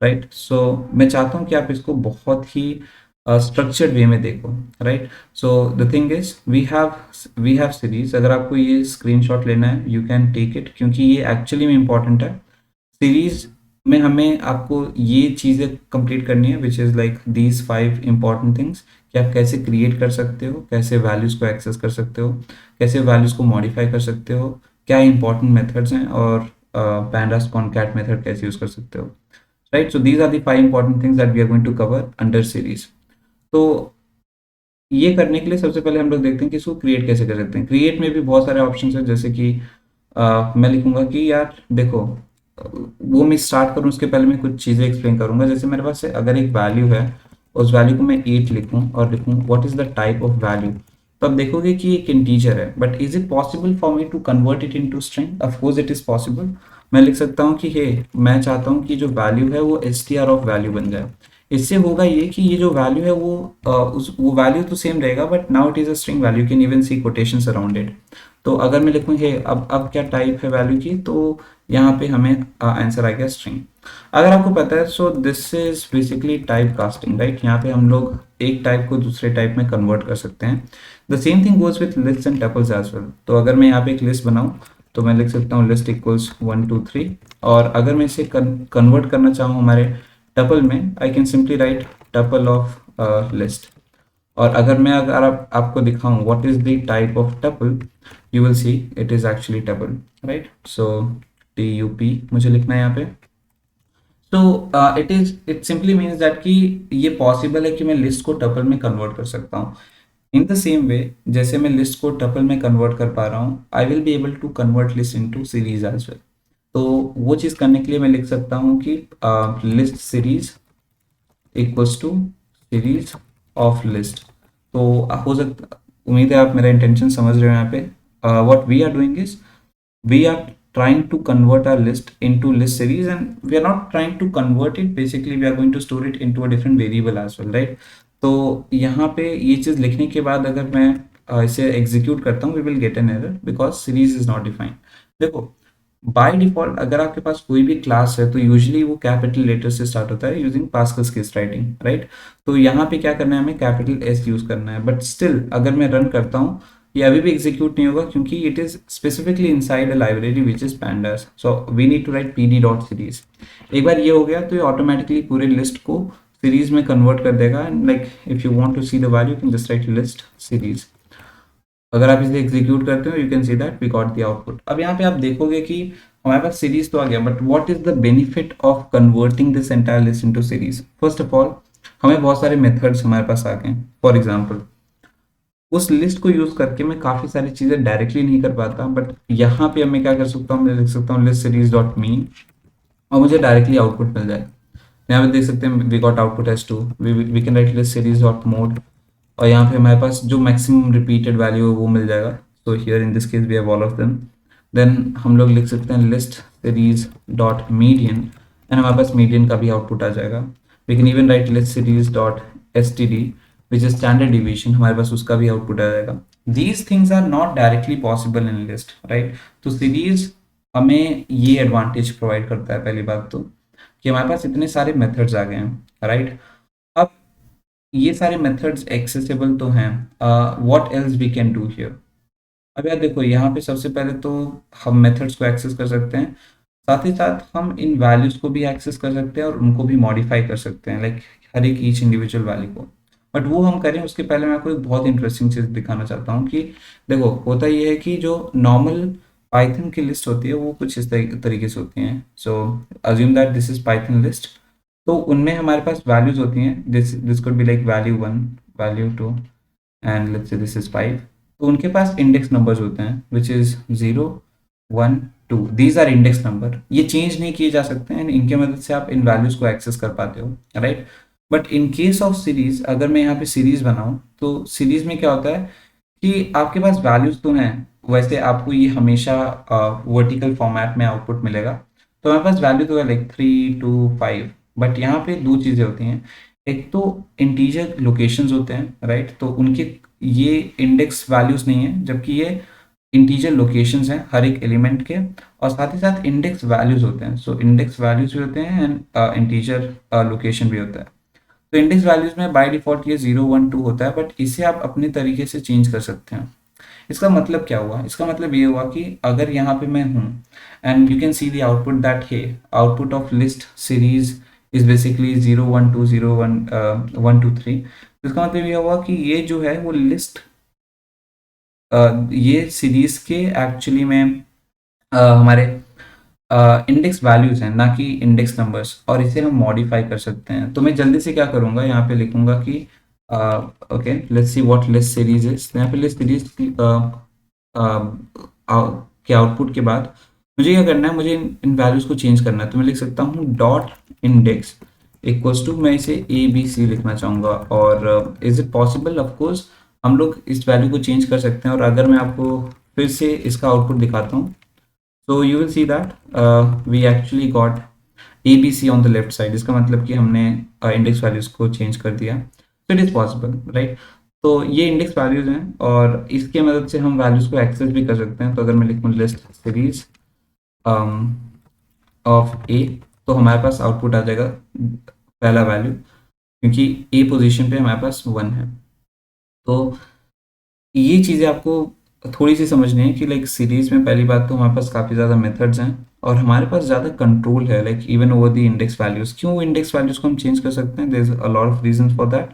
[SPEAKER 1] राइट। सो मैं चाहता हूँ कि आप इसको बहुत ही स्ट्रक्चर्ड वे में देखो, right. So the thing is we have series. अगर आपको ये स्क्रीनशॉट लेना है यू कैन टेक इट, क्योंकि ये एक्चुअली में इंपॉर्टेंट है। सीरीज में हमें आपको ये चीज़ें कंप्लीट करनी है which is like these 5 important things, कि आप कैसे क्रिएट कर सकते हो, कैसे वैल्यूज़ को एक्सेस कर सकते हो, कैसे वैल्यूज़ को मॉडिफाई कर सकते हो, क्या इंपॉर्टेंट मेथड्स हैं, और pandas concat मेथड कैसे यूज़ कर सकते हो, right. So these are the 5 important things that we are going to cover under series. तो ये करने के लिए सबसे पहले हम लोग देखते हैं कि इसको क्रिएट कैसे कर सकते हैं। क्रिएट में भी बहुत सारे ऑप्शंस हैं, जैसे कि मैं लिखूंगा कि यार देखो, वो मैं स्टार्ट करूँ उसके पहले मैं कुछ चीज़ें एक्सप्लेन करूंगा। जैसे मेरे पास अगर एक वैल्यू है, उस वैल्यू को मैं 8 लिखूं और लिखूं what is the type of value, तो आप देखोगे कि एक इंटीजर है, but is it possible for me to convert it into string? Of course it is possible. मैं लिख सकता हूँ कि हे, मैं चाहता हूँ कि जो वैल्यू है वो str ऑफ वैल्यू बन जाए। इससे होगा ये कि ये जो वैल्यू है वो वो वैल्यू तो सेम रहेगा, but now it is a string value, can even see quotations around it. तो अगर मैं लिखूँ हे, अब क्या टाइप है वैल्यू की, तो यहाँ पे हमें आंसर आ गया स्ट्रिंग। अगर आपको पता है, सो this is basically type casting, right. यहाँ पे हम लोग एक टाइप को दूसरे टाइप में कन्वर्ट कर सकते हैं। The same thing goes with list and tuples as well. तो अगर मैं यहाँ पे एक लिस्ट बनाऊँ तो मैं लिख सकता हूँ लिस्ट इक्वल्स 1 2 3, और अगर मैं इसे कन्वर्ट करना चाहूँ हमारे टपल में, I can simply right tuple of list. और अगर आपको दिखाऊं what is the type of tuple, you will see it is actually tuple, right. So tup मुझे लिखना है यहाँ पे। तो इट सिंपली मीन्स दैट कि ये पॉसिबल है कि मैं लिस्ट को टपल में कन्वर्ट कर सकता हूँ। इन द सेम वे जैसे मैं लिस्ट को टपल में कन्वर्ट कर पा रहा हूँ, I will be able to convert list into series as well. तो वो चीज़ करने के लिए मैं लिख सकता हूँ कि list series equals to series of list. तो हो सकता, उम्मीद है आप मेरा इंटेंशन समझ रहे हो यहाँ पे। What we are doing is we are trying to convert our list into list series, and we are not trying to convert it, basically we are going to store it into a different variable as well, right। तो यहाँ पे ये चीज़ लिखने के बाद अगर मैं इसे एग्जीक्यूट करता हूँ, we will get an error because series is not defined। देखो, बाय डिफॉल्ट अगर आपके पास कोई भी क्लास है तो यूजुअली वो कैपिटल लेटर से स्टार्ट होता है using Pascal's case writing, right. तो यहाँ पे क्या करना है, हमें कैपिटल एस यूज करना है, बट स्टिल अगर मैं रन करता हूँ ये अभी भी एग्जीक्यूट नहीं होगा, क्योंकि it is specifically inside a library which is pandas। So we need to write pd.series। एक बार ये हो गया तो ये ऑटोमेटिकली पूरे लिस्ट को सीरीज में कन्वर्ट कर देगा, and like if you want to see the value you can just write list series. अगर आप इसे एग्जीक्यूट करते हो you can see that we got the output. अब यहाँ पे आप देखोगे कि हमारे पास सीरीज तो आ गया, but what is the benefit of converting this entire list into series? First of all हमें बहुत सारे मेथड्स हमारे पास आ गए। फॉर एग्जांपल उस लिस्ट को यूज करके मैं काफी सारी चीजें डायरेक्टली नहीं कर पाता, बट यहाँ पे मैं क्या कर सकता हूँ, मैं लिख सकता हूँ लिस्ट सीरीज डॉट मीन, और मुझे डायरेक्टली आउटपुट मिल जाएगा। यहाँ पे देख सकते हैं we got output as 2। We can write list series dot mode, और यहाँ पे हमारे पास जो मैक्सिमम रिपीटेड वैल्यू है वो मिल जाएगा। So here in this case we have all of them. Then हम लोग लिख सकते हैं list series dot median, and हमारे पास मीडियन का भी आउटपुट आ जाएगा। We can even write list series dot S T D which is standard division, हमारे पास उसका भी आउटपुट आ जाएगा। These things are not directly possible in list, right. तो सीरीज हमें ये एडवांटेज प्रोवाइड करता है, पहली बात तो कि हमारे पास इतने सारे मेथड्स आ गए हैं, राइट। अब ये सारे मेथड्स एक्सेसिबल तो हैं, what else we can do here. अब यार देखो, यहाँ पे सबसे पहले तो हम मेथड्स को एक्सेस कर सकते हैं, साथ ही साथ हम इन वैल्यूज को भी एक्सेस कर सकते हैं और उनको भी मॉडिफाई कर सकते हैं, लाइक हर एक ईच इंडिविजुअल वैल्यू को। बट वो हम करें उसके पहले मैं आपको एक बहुत इंटरेस्टिंग चीज़ दिखाना चाहता हूँ कि देखो, होता ये है कि जो नॉर्मल पाइथन की लिस्ट होती है वो कुछ इस तरीके से होती हैं। So assume that this is Python list. तो उनमें हमारे पास वैल्यूज होती हैं, this this could be like value 1, value 2, and let's say this is 5। तो उनके पास इंडेक्स नंबर्स होते हैं which is 0, 1, 2। These are index number, ये चेंज नहीं किए जा सकते हैं, इनके मदद से आप इन वैल्यूज को एक्सेस कर पाते हो, right. But in case of series, अगर मैं यहाँ पे सीरीज बनाऊँ तो सीरीज में क्या होता है कि आपके पास वैल्यूज तो हैं, वैसे आपको ये हमेशा वर्टिकल फॉर्मेट में आउटपुट मिलेगा। तो हमारे पास वैल्यू तो है लाइक 3, 2, 5। बट यहाँ पे दो चीज़ें होती हैं, एक तो इंटीजर लोकेशंस होते हैं, राइट। तो उनके ये इंडेक्स वैल्यूज नहीं है, जबकि ये इंटीजर लोकेशंस हैं हर एक एलिमेंट के, और साथ ही साथ इंडेक्स वैल्यूज होते हैं। सो इंडेक्स वैल्यूज भी होते हैं एंड इंटीजर लोकेशन भी होता है। तो इंडेक्स वैल्यूज में बाय डिफॉल्ट ये 0, 1, 2 होता है, बट इसे आप अपने तरीके से चेंज कर सकते हैं। इसका मतलब क्या हुआ? इसका मतलब ये हुआ कि अगर यहाँ पे मैं हूँ and you can see the output that hey output of list series is basically 0, 1, 2, 0, 1, 1, 2, 3। इसका मतलब ये हुआ कि ये जो है वो लिस्ट, ये सीरीज के एक्चुअली में हमारे इंडेक्स वैल्यूज हैं, ना कि इंडेक्स नंबर्स, और इसे हम मॉडिफाई कर सकते हैं। तो मैं जल्दी से क्या करूँगा, यहाँ पे लिखूंगा कि okay let's see what least series is. यहाँ पे लिस्ट सीरीज के आउटपुट के बाद मुझे क्या करना है, मुझे इन वैल्यूज को चेंज करना है। तो मैं लिख सकता हूँ डॉट इंडेक्स इक्वल्स टू, मैं इसे ए बी सी लिखना चाहूँगा। और is it possible? Of course हम लोग इस वैल्यू को चेंज कर सकते हैं। और अगर मैं आपको फिर से इसका आउटपुट दिखाता हूँ, so you will see that we actually got ABC on the left side। इसका मतलब कि हमने इंडेक्स वैल्यूज को चेंज कर दिया। so it is possible, right। तो ये इंडेक्स वैल्यूज हैं और इसके मदद से हम वैल्यूज को एक्सेस भी कर सकते हैं। तो अगर मैं लिखूँ लिस्ट सीरीज ऑफ ए, तो हमारे पास आउटपुट आ जाएगा पहला वैल्यू, क्योंकि ए पोजीशन पे हमारे पास 1 है। तो ये चीज़ें आपको थोड़ी सी समझनी है कि लाइक सीरीज में पहली बात तो हमारे पास काफ़ी ज़्यादा मेथड्स हैं और हमारे पास ज़्यादा कंट्रोल है, like even over the index values. क्यों इंडेक्स वैल्यूज़ को हम चेंज कर सकते हैं? There is a lot of reasons for that.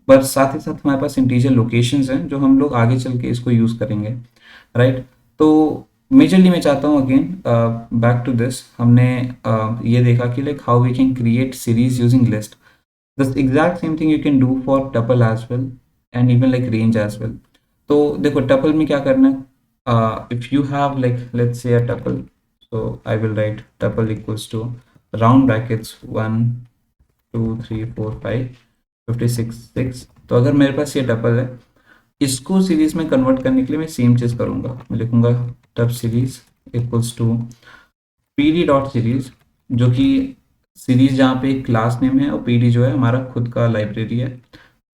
[SPEAKER 1] पर साथ ही साथ हमारे पास इंटीजर लोकेशंस हैं जो हम लोग आगे चल के इसको यूज़ करेंगे, राइट। तो मेजरली मैं चाहता हूँ अगेन बैक टू दिस, हमने ये देखा कि like how we can create series using list. The exact same thing you can do for tuple as well and even like range as well। तो देखो tuple में क्या करना है, if you have like let's say a tuple, so I will write tuple equals to round brackets 1, 2, 3, 4, 5, 56, 6। तो अगर मेरे पास ये tuple है, इसको सीरीज में कन्वर्ट करने के लिए मैं सेम चीज़ करूँगा। मैं लिखूँगा tub series equals to pd dot series, जो कि सीरीज जहाँ पे एक क्लास नेम है और पीडी जो है हमारा खुद का लाइब्रेरी है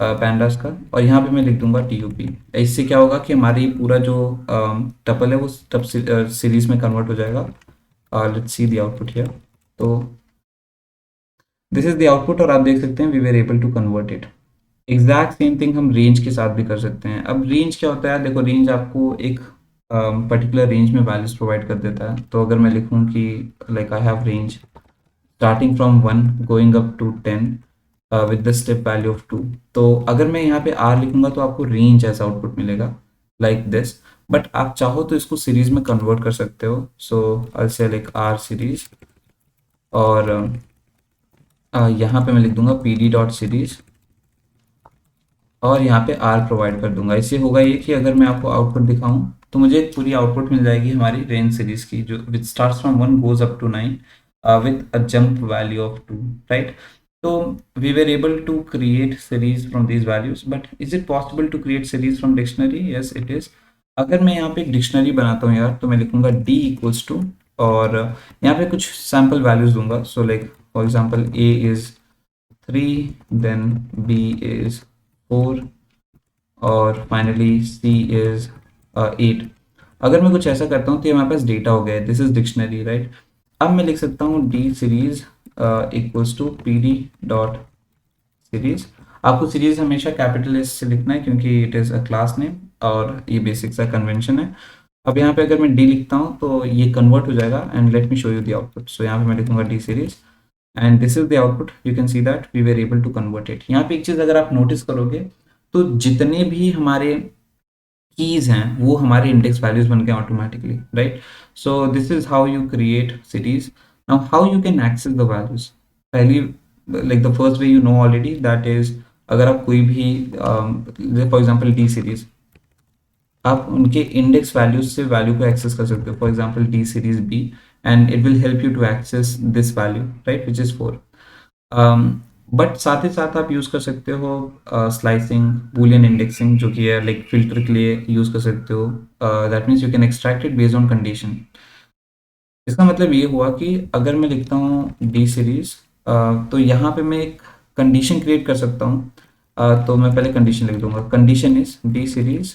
[SPEAKER 1] पैंडास का। और यहाँ पे मैं लिख दूंगा टीयूपी। इससे क्या होगा कि हमारी पूरा जो टपल है वो टप सीरीज में कन्वर्ट हो जाएगा। Let's see the output here. तो दिस इज द आउटपुट और आप देख सकते हैं we were able to convert it. Exact same thing हम रेंज के साथ भी कर सकते हैं। अब रेंज क्या होता है? देखो रेंज आपको एक पर्टिकुलर रेंज में वैल्यूज प्रोवाइड कर देता है। तो अगर मैं लिखूँ कि like I have range starting from 1 going up to 10 with the step value of 2। तो अगर मैं यहाँ पे R लिखूंगा तो आपको रेंज ऐसा आउटपुट मिलेगा like this। बट आप चाहो तो इसको सीरीज में कन्वर्ट कर सकते हो। सो आई से लाइक R सीरीज और यहाँ पे मैं लिख दूंगा pd डॉट सीरीज और यहाँ पे R प्रोवाइड कर दूंगा। इससे होगा ये कि अगर मैं आपको आउटपुट दिखाऊं तो मुझे पूरी आउटपुट मिल जाएगी हमारी रेंज सीरीज की, जो which starts from 1 goes up to 9 with a jump value of 2, right। So we were able to create series from these values, but is it possible to create series from dictionary? Yes, it is। अगर मैं यहाँ पे एक डिक्शनरी बनाता हूँ यार, तो मैं लिखूंगा डी इक्वल्स टू, और यहाँ पे कुछ सैम्पल वैल्यूज दूंगा। So like for example A is 3, then B is 4, और फाइनली सी इज 8। अगर मैं कुछ ऐसा करता हूँ तो ये हमारे पास डेटा हो गया है, दिस इज डिक्शनरी, राइट। अब मैं लिख सकता हूँ D series equals to P D dot series. आपको सीरीज हमेशा कैपिटल एस से लिखना है क्योंकि it is a class name, और ये बेसिक सा कन्वेंशन है। अब यहाँ पे अगर मैं डी लिखता हूँ तो ये कन्वर्ट हो जाएगा, and let me show you the output. So यहाँ पे मैं लिखूंगा d series, and this is the output. You can see that we were able to convert it. यहाँ पे एक चीज़ अगर आप नोटिस करोगे तो जितने भी हमारे कीज हैं वो हमारे इंडेक्स वैल्यूज बन गए automatically, right. So this is how you create series. Now how you can access the values. पहली, like the first way you know already, that is अगर आप कोई भी फॉर एग्जांपल डी सीरीज, आप उनके इंडेक्स वैल्यूज से वैल्यू को एक्सेस कर सकते हो। For example D series B, and it will help you to access this value, right, which is 4। But साथ ही साथ आप यूज़ कर सकते हो स्लाइसिंग, बूलियन इंडेक्सिंग, जो कि है लाइक फिल्टर के लिए यूज़ कर सकते हो। That means you can extract it based on condition. इसका मतलब ये हुआ कि अगर मैं लिखता हूँ डी सीरीज, तो यहाँ पे मैं एक कंडीशन क्रिएट कर सकता हूँ। तो मैं पहले कंडीशन लिख दूंगा, condition is D series,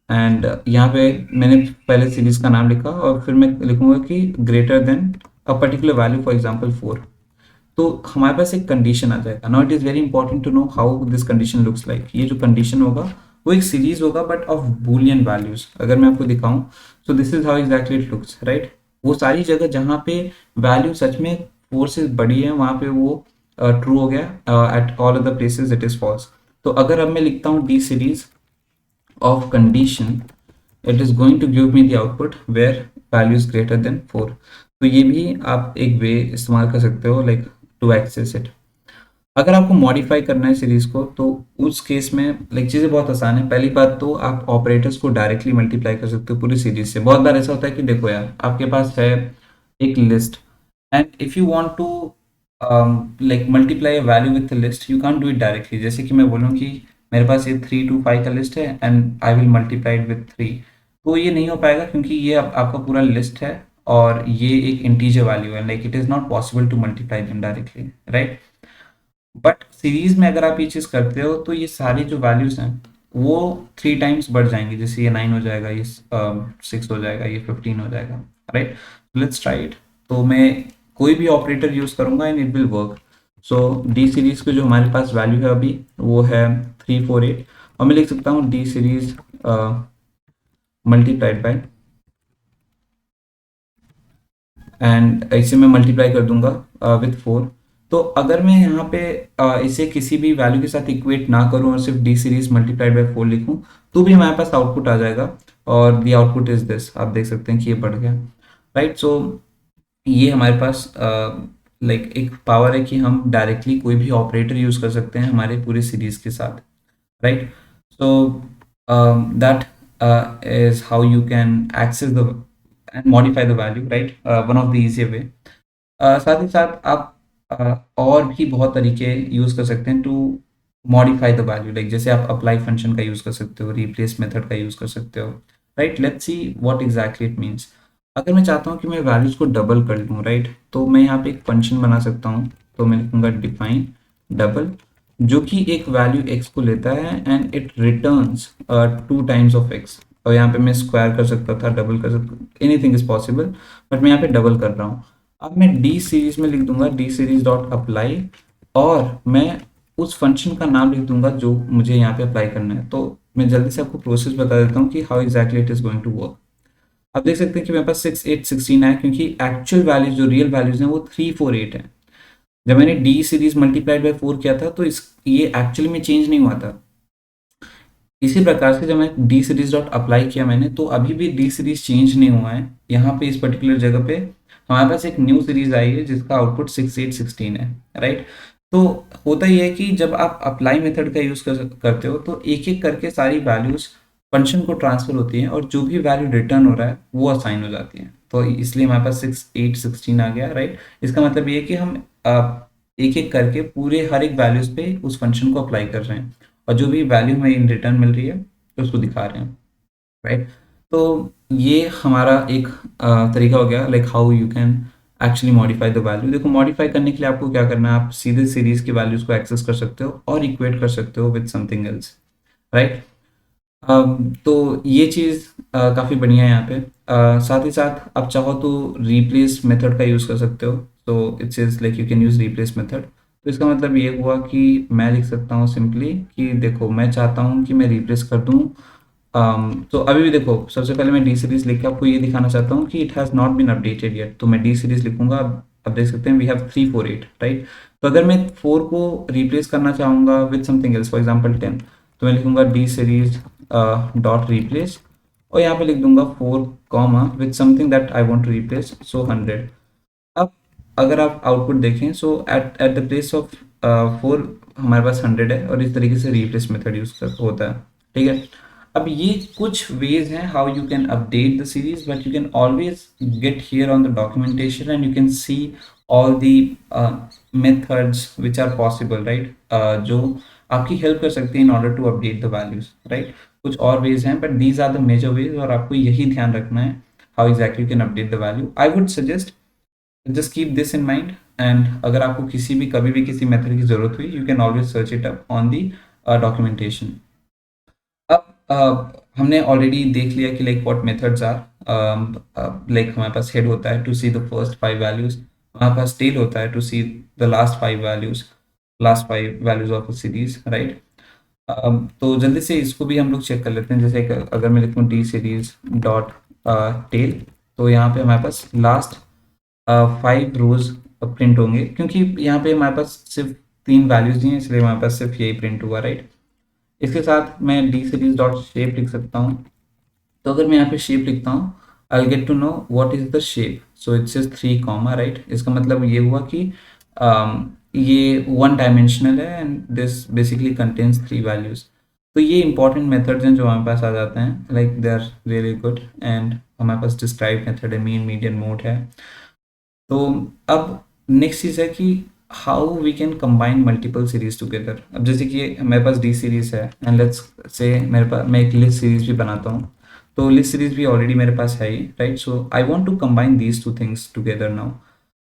[SPEAKER 1] and यहाँ पे मैंने पहले सीरीज का नाम लिखा, और फिर मैं लिखूंगा कि greater than a particular value, for example 4। तो हमारे पास एक कंडीशन आ जाएगा। Now it is very important to know how this condition looks like. ये जो कंडीशन होगा वो एक सीरीज होगा बट ऑफ बूलियन वैल्यूज। अगर मैं आपको दिखाऊं, सो this is how exactly it looks, right. वो सारी जगह जहाँ पे वैल्यू सच में 4 से बड़ी है वहाँ पे वो ट्रू हो गया, at all other places it is false. तो अगर अब मैं लिखता हूँ D series of condition, it is going to give me the output where value is greater than 4। तो ये भी आप एक वे इस्तेमाल कर सकते हो लाइक टू एक्सेस इट। अगर आपको मॉडिफाई करना है सीरीज को, तो उस केस में लाइक चीज़ें बहुत आसान है। पहली बात तो आप ऑपरेटर्स को डायरेक्टली मल्टीप्लाई कर सकते हो पूरी सीरीज से। बहुत बार ऐसा होता है कि देखो यार, आपके पास है एक list, and if you want to like multiply a value with list, you can't do it directly. जैसे कि मैं बोलूँ कि मेरे पास ये 3 to 5 का लिस्ट है and I will multiply it with 3, तो ये नहीं हो पाएगा क्योंकि ये आपका पूरा लिस्ट है और ये एक इंटीजर वैल्यू है, like it is not possible to multiply them directly, right. But series में अगर आप ये चीज़ करते हो तो ये सारी जो वैल्यूज हैं वो 3 टाइम्स बढ़ जाएंगी। जैसे ये 9 हो जाएगा, ये 6 हो जाएगा, ये 15 हो जाएगा, राइट। Let's try it. तो मैं कोई भी ऑपरेटर यूज करूंगा and it will work. So D series की जो हमारे पास वैल्यू है अभी वो है 348, और मैं लिख सकता हूँ D series multiplied by, and इसे मैं मल्टीप्लाई कर दूंगा विथ 4। तो अगर मैं यहाँ पे इसे किसी भी वैल्यू के साथ इक्वेट ना करूँ और सिर्फ डी सीरीज मल्टीप्लाइड बाय 4 लिखूँ, तो भी हमारे पास आउटपुट आ जाएगा, और द आउटपुट इज दिस। आप देख सकते हैं कि ये बढ़ गया, राइट। सो ये हमारे पास लाइक एक पावर है कि हम डायरेक्टली कोई भी ऑपरेटर यूज कर सकते हैं हमारे पूरे सीरीज के साथ, right. So that is how you can access the and modify the value, right, one of the easier way। साथ ही साथ आप और भी बहुत तरीके यूज कर सकते हैं to modify the value, like जैसे आप अप्लाई फंक्शन का यूज कर सकते हो, रिप्लेस मेथड का यूज कर सकते हो, right. Let's see what exactly it means. अगर मैं चाहता हूँ कि मैं वैल्यूज को डबल कर लूँ, राइट, तो मैं यहाँ पे एक फंक्शन बना सकता हूँ। तो मैं लिखूंगा डिफाइन डबल, जो कि एक वैल्यू x को लेता है and it returns 2 times of x। और यहाँ पे मैं स्क्वायर कर सकता था, डबल कर सकता, एनीथिंग इज पॉसिबल, बट मैं यहाँ पे डबल कर रहा हूँ। अब मैं डी सीरीज में लिख दूंगा डी सीरीज डॉट अप्लाई, और मैं उस फंक्शन का नाम लिख दूंगा जो मुझे यहाँ पे अप्लाई करना है। तो मैं जल्दी से आपको प्रोसेस बता देता हूँ कि how exactly it is going to work. आप देख सकते हैं कि मेरे पास 6 8 16 है, क्योंकि एक्चुअल वैल्यूज जो रियल वैल्यूज हैं वो 3 4 8 है। जब मैंने डी सीरीज मल्टीप्लाइड बाय 4 किया था तो इस ये एक्चुअली में चेंज नहीं हुआ था। इसी प्रकार से जब मैं डी सीरीज डॉट अप्लाई किया मैंने, तो अभी भी डी सीरीज चेंज नहीं हुआ है। यहाँ पे इस पर्टिकुलर जगह पे हमारे पास एक न्यू सीरीज आई है जिसका आउटपुट 6 8 16 है, राइट। तो होता ही है कि जब आप अप्लाई मेथड का यूज करते हो तो एक एक करके सारी वैल्यूज फंक्शन को ट्रांसफर होती हैं, और जो भी वैल्यू रिटर्न हो रहा है वो असाइन हो जाती है। तो इसलिए हमारे पास 6 8 16 आ गया, राइट। इसका मतलब ये है कि हम एक एक करके पूरे हर एक वैल्यूज पे उस फंक्शन को अप्लाई कर रहे हैं, और जो भी वैल्यू हमें इन रिटर्न मिल रही है तो उसको दिखा रहे हैं। राइट। तो ये हमारा एक तरीका हो गया, like how you can actually modify the value. देखो मॉडिफाई करने के लिए आपको क्या करना है, आप सीधे सीरीज की वैल्यूज को एक्सेस कर सकते हो और इक्वेट कर सकते हो विद समथिंग एल्स, राइट। तो ये चीज़ काफ़ी बढ़िया है यहाँ पे। साथ ही साथ आप चाहो तो रिप्लेस मेथड का यूज़ कर सकते हो। तो it's is like you can use replace method. तो इसका मतलब ये हुआ कि मैं लिख सकता हूँ सिंपली कि देखो मैं चाहता हूँ कि मैं रिप्लेस कर दूँ। तो अभी भी देखो सबसे पहले मैं डी सीरीज लिख के आपको ये दिखाना चाहता हूँ कि it has not been updated yet. तो मैं डी सीरीज लिखूंगा। अब देख सकते हैं वी हैव 348, राइट। तो अगर मैं 4 को रिप्लेस करना चाहूँगा with something else, for example 10, तो मैं लिखूंगा डी सीरीज डॉट रिप्लेस और यहाँ पे लिख दूंगा 4 comma with something that I want to replace, so 100। अब अगर आप आउटपुट देखें, so at at the place of 4 हमारे पास 100 है और इस तरीके से रिप्लेस मेथड यूज होता है, ठीक है। अब ये कुछ वेज हैं how you can update the series, but you can always get here on the documentation and you can see all the methods which are possible, right, जो आपकी हेल्प कर सकती है in order to update the values, right. कुछ और वेज हैं but these are the major ways और आपको यही ध्यान रखना है how exactly you can update the value. I would suggest just keep this in mind and अगर आपको किसी भी कभी भी किसी मेथड की जरूरत हुई you can always search it up on the documentation. अब हमने ऑलरेडी देख लिया कि like what methods are, like हमारे पास हेड होता है to see the first 5 values, हमारे पास टेल होता है to see the last 5 values, last 5 values of a series, right. तो जल्दी से इसको भी हम लोग चेक कर लेते हैं। जैसे अगर मैं लिखूँ टी सीरीज डॉट टेल, तो यहाँ पे हमारे पास लास्ट 5 रोज प्रिंट होंगे क्योंकि यहाँ पे हमारे पास सिर्फ 3 वैल्यूज दी हैं इसलिए हमारे पास सिर्फ यही प्रिंट हुआ, राइट। इसके साथ मैं डी सीरीज डॉट शेप लिख सकता हूँ। तो अगर मैं यहाँ पे शेप लिखता हूँ I will get to know what is the shape, so it's is 3 comma, right. इसका मतलब ये हुआ कि ये 1 डायमेंशनल है and this basically contains 3 values. तो ये इंपॉर्टेंट मेथड्स हैं जो हमारे पास आ जाते हैं, like they are really good. And हमारे पास डिस्क्राइब मेथड है, मीन मीडियन मोड है। तो अब नेक्स्ट चीज़ है कि how we can combine multiple series together. अब जैसे कि मेरे पास डी सीरीज है एंड लेट्स से मेरे पास मैं एक लिस्ट सीरीज भी बनाता हूँ। तो लिस्ट सीरीज भी ऑलरेडी मेरे पास है ही, right. So I want to combine these two things together now.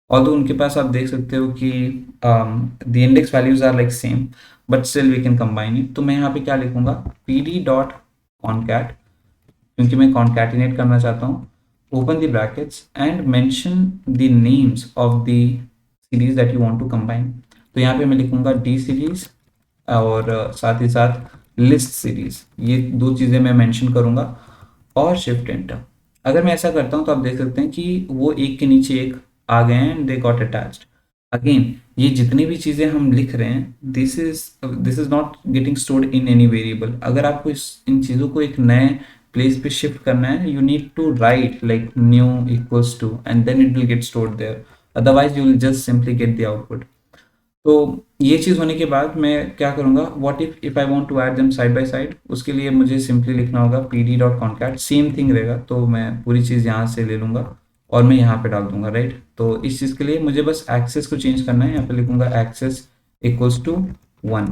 [SPEAKER 1] Although उनके पास आप देख सकते हो कि the index values are like same but still we can combine it. तो मैं यहाँ पे क्या लिखूंगा, पी डी डॉट कॉनकैट, क्योंकि मैं कॉन्कैटिनेट करना चाहता हूँ, open the brackets and mention the names of the series that you want to combine। तो यहाँ पे मैं लिखूंगा डी सीरीज और साथ ही साथ लिस्ट सीरीज, ये 2 चीज़ें मैं मेंशन करूंगा और शिफ्ट एंटर। अगर मैं ऐसा करता हूँ तो आप देख सकते हैं कि वो एक के नीचे एक आ गए हैं and they got attached. Again ये जितनी भी चीज़ें हम लिख रहे हैं this is not getting stored in any variable. अगर आपको इन चीज़ों को एक नए प्लेस पे शिफ्ट करना है you need to write like new equals to and then it will get stored there, otherwise you will just simply get the output. तो ये चीज़ होने के बाद मैं क्या करूँगा, what if I want to add them side by side, उसके लिए मुझे सिंपली लिखना होगा P D dot concat, same thing रहेगा। तो मैं पूरी चीज़ यहाँ से ले लूँगा और मैं यहाँ पे डाल दूंगा, राइट। तो इस चीज़ के लिए मुझे बस एक्सेस को चेंज करना है, यहाँ पे लिखूंगा एक्सेस इक्वल्स टू 1।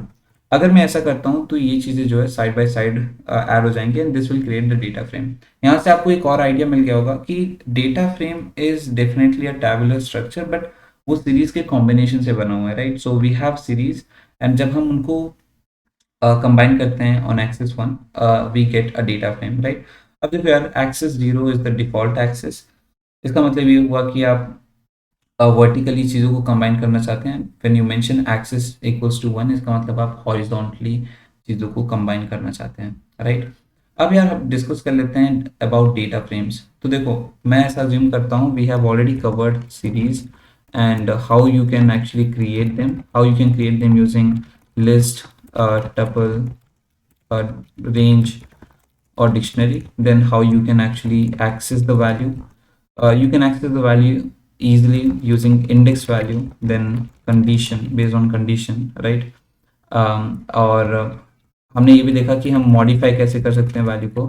[SPEAKER 1] अगर मैं ऐसा करता हूँ तो ये चीज़ें जो है साइड बाय साइड ऐड हो जाएंगे and this will create the data frame. यहाँ से आपको एक और आइडिया मिल गया होगा कि data frame is definitely a tabular structure but वो सीरीज के कॉम्बिनेशन से बना हुआ है, राइट। So we have series and जब हम उनको कंबाइन करते हैं on axis 1 we get a data frame, right. अब देखो यार axis 0 is the default axis. इसका मतलब ये हुआ कि आप वर्टिकली चीज़ों को कंबाइन करना चाहते हैं। When you mention axis equals to 1 इसका मतलब आप हॉरिजॉन्टली चीज़ों को कंबाइन करना चाहते हैं, राइट। अब यार हम डिस्कस कर लेते हैं अबाउट डेटा फ्रेम्स। तो देखो मैं ऐसा अज्यूम करता हूँ we have already covered series and how you can actually create them, how you can create them using list, tuple, range or dictionary, then how you can actually access the value. You can access the value easily using index value, then condition, based on condition, right। और हमने ये भी देखा कि हम मॉडिफाई कैसे कर सकते हैं वैल्यू को।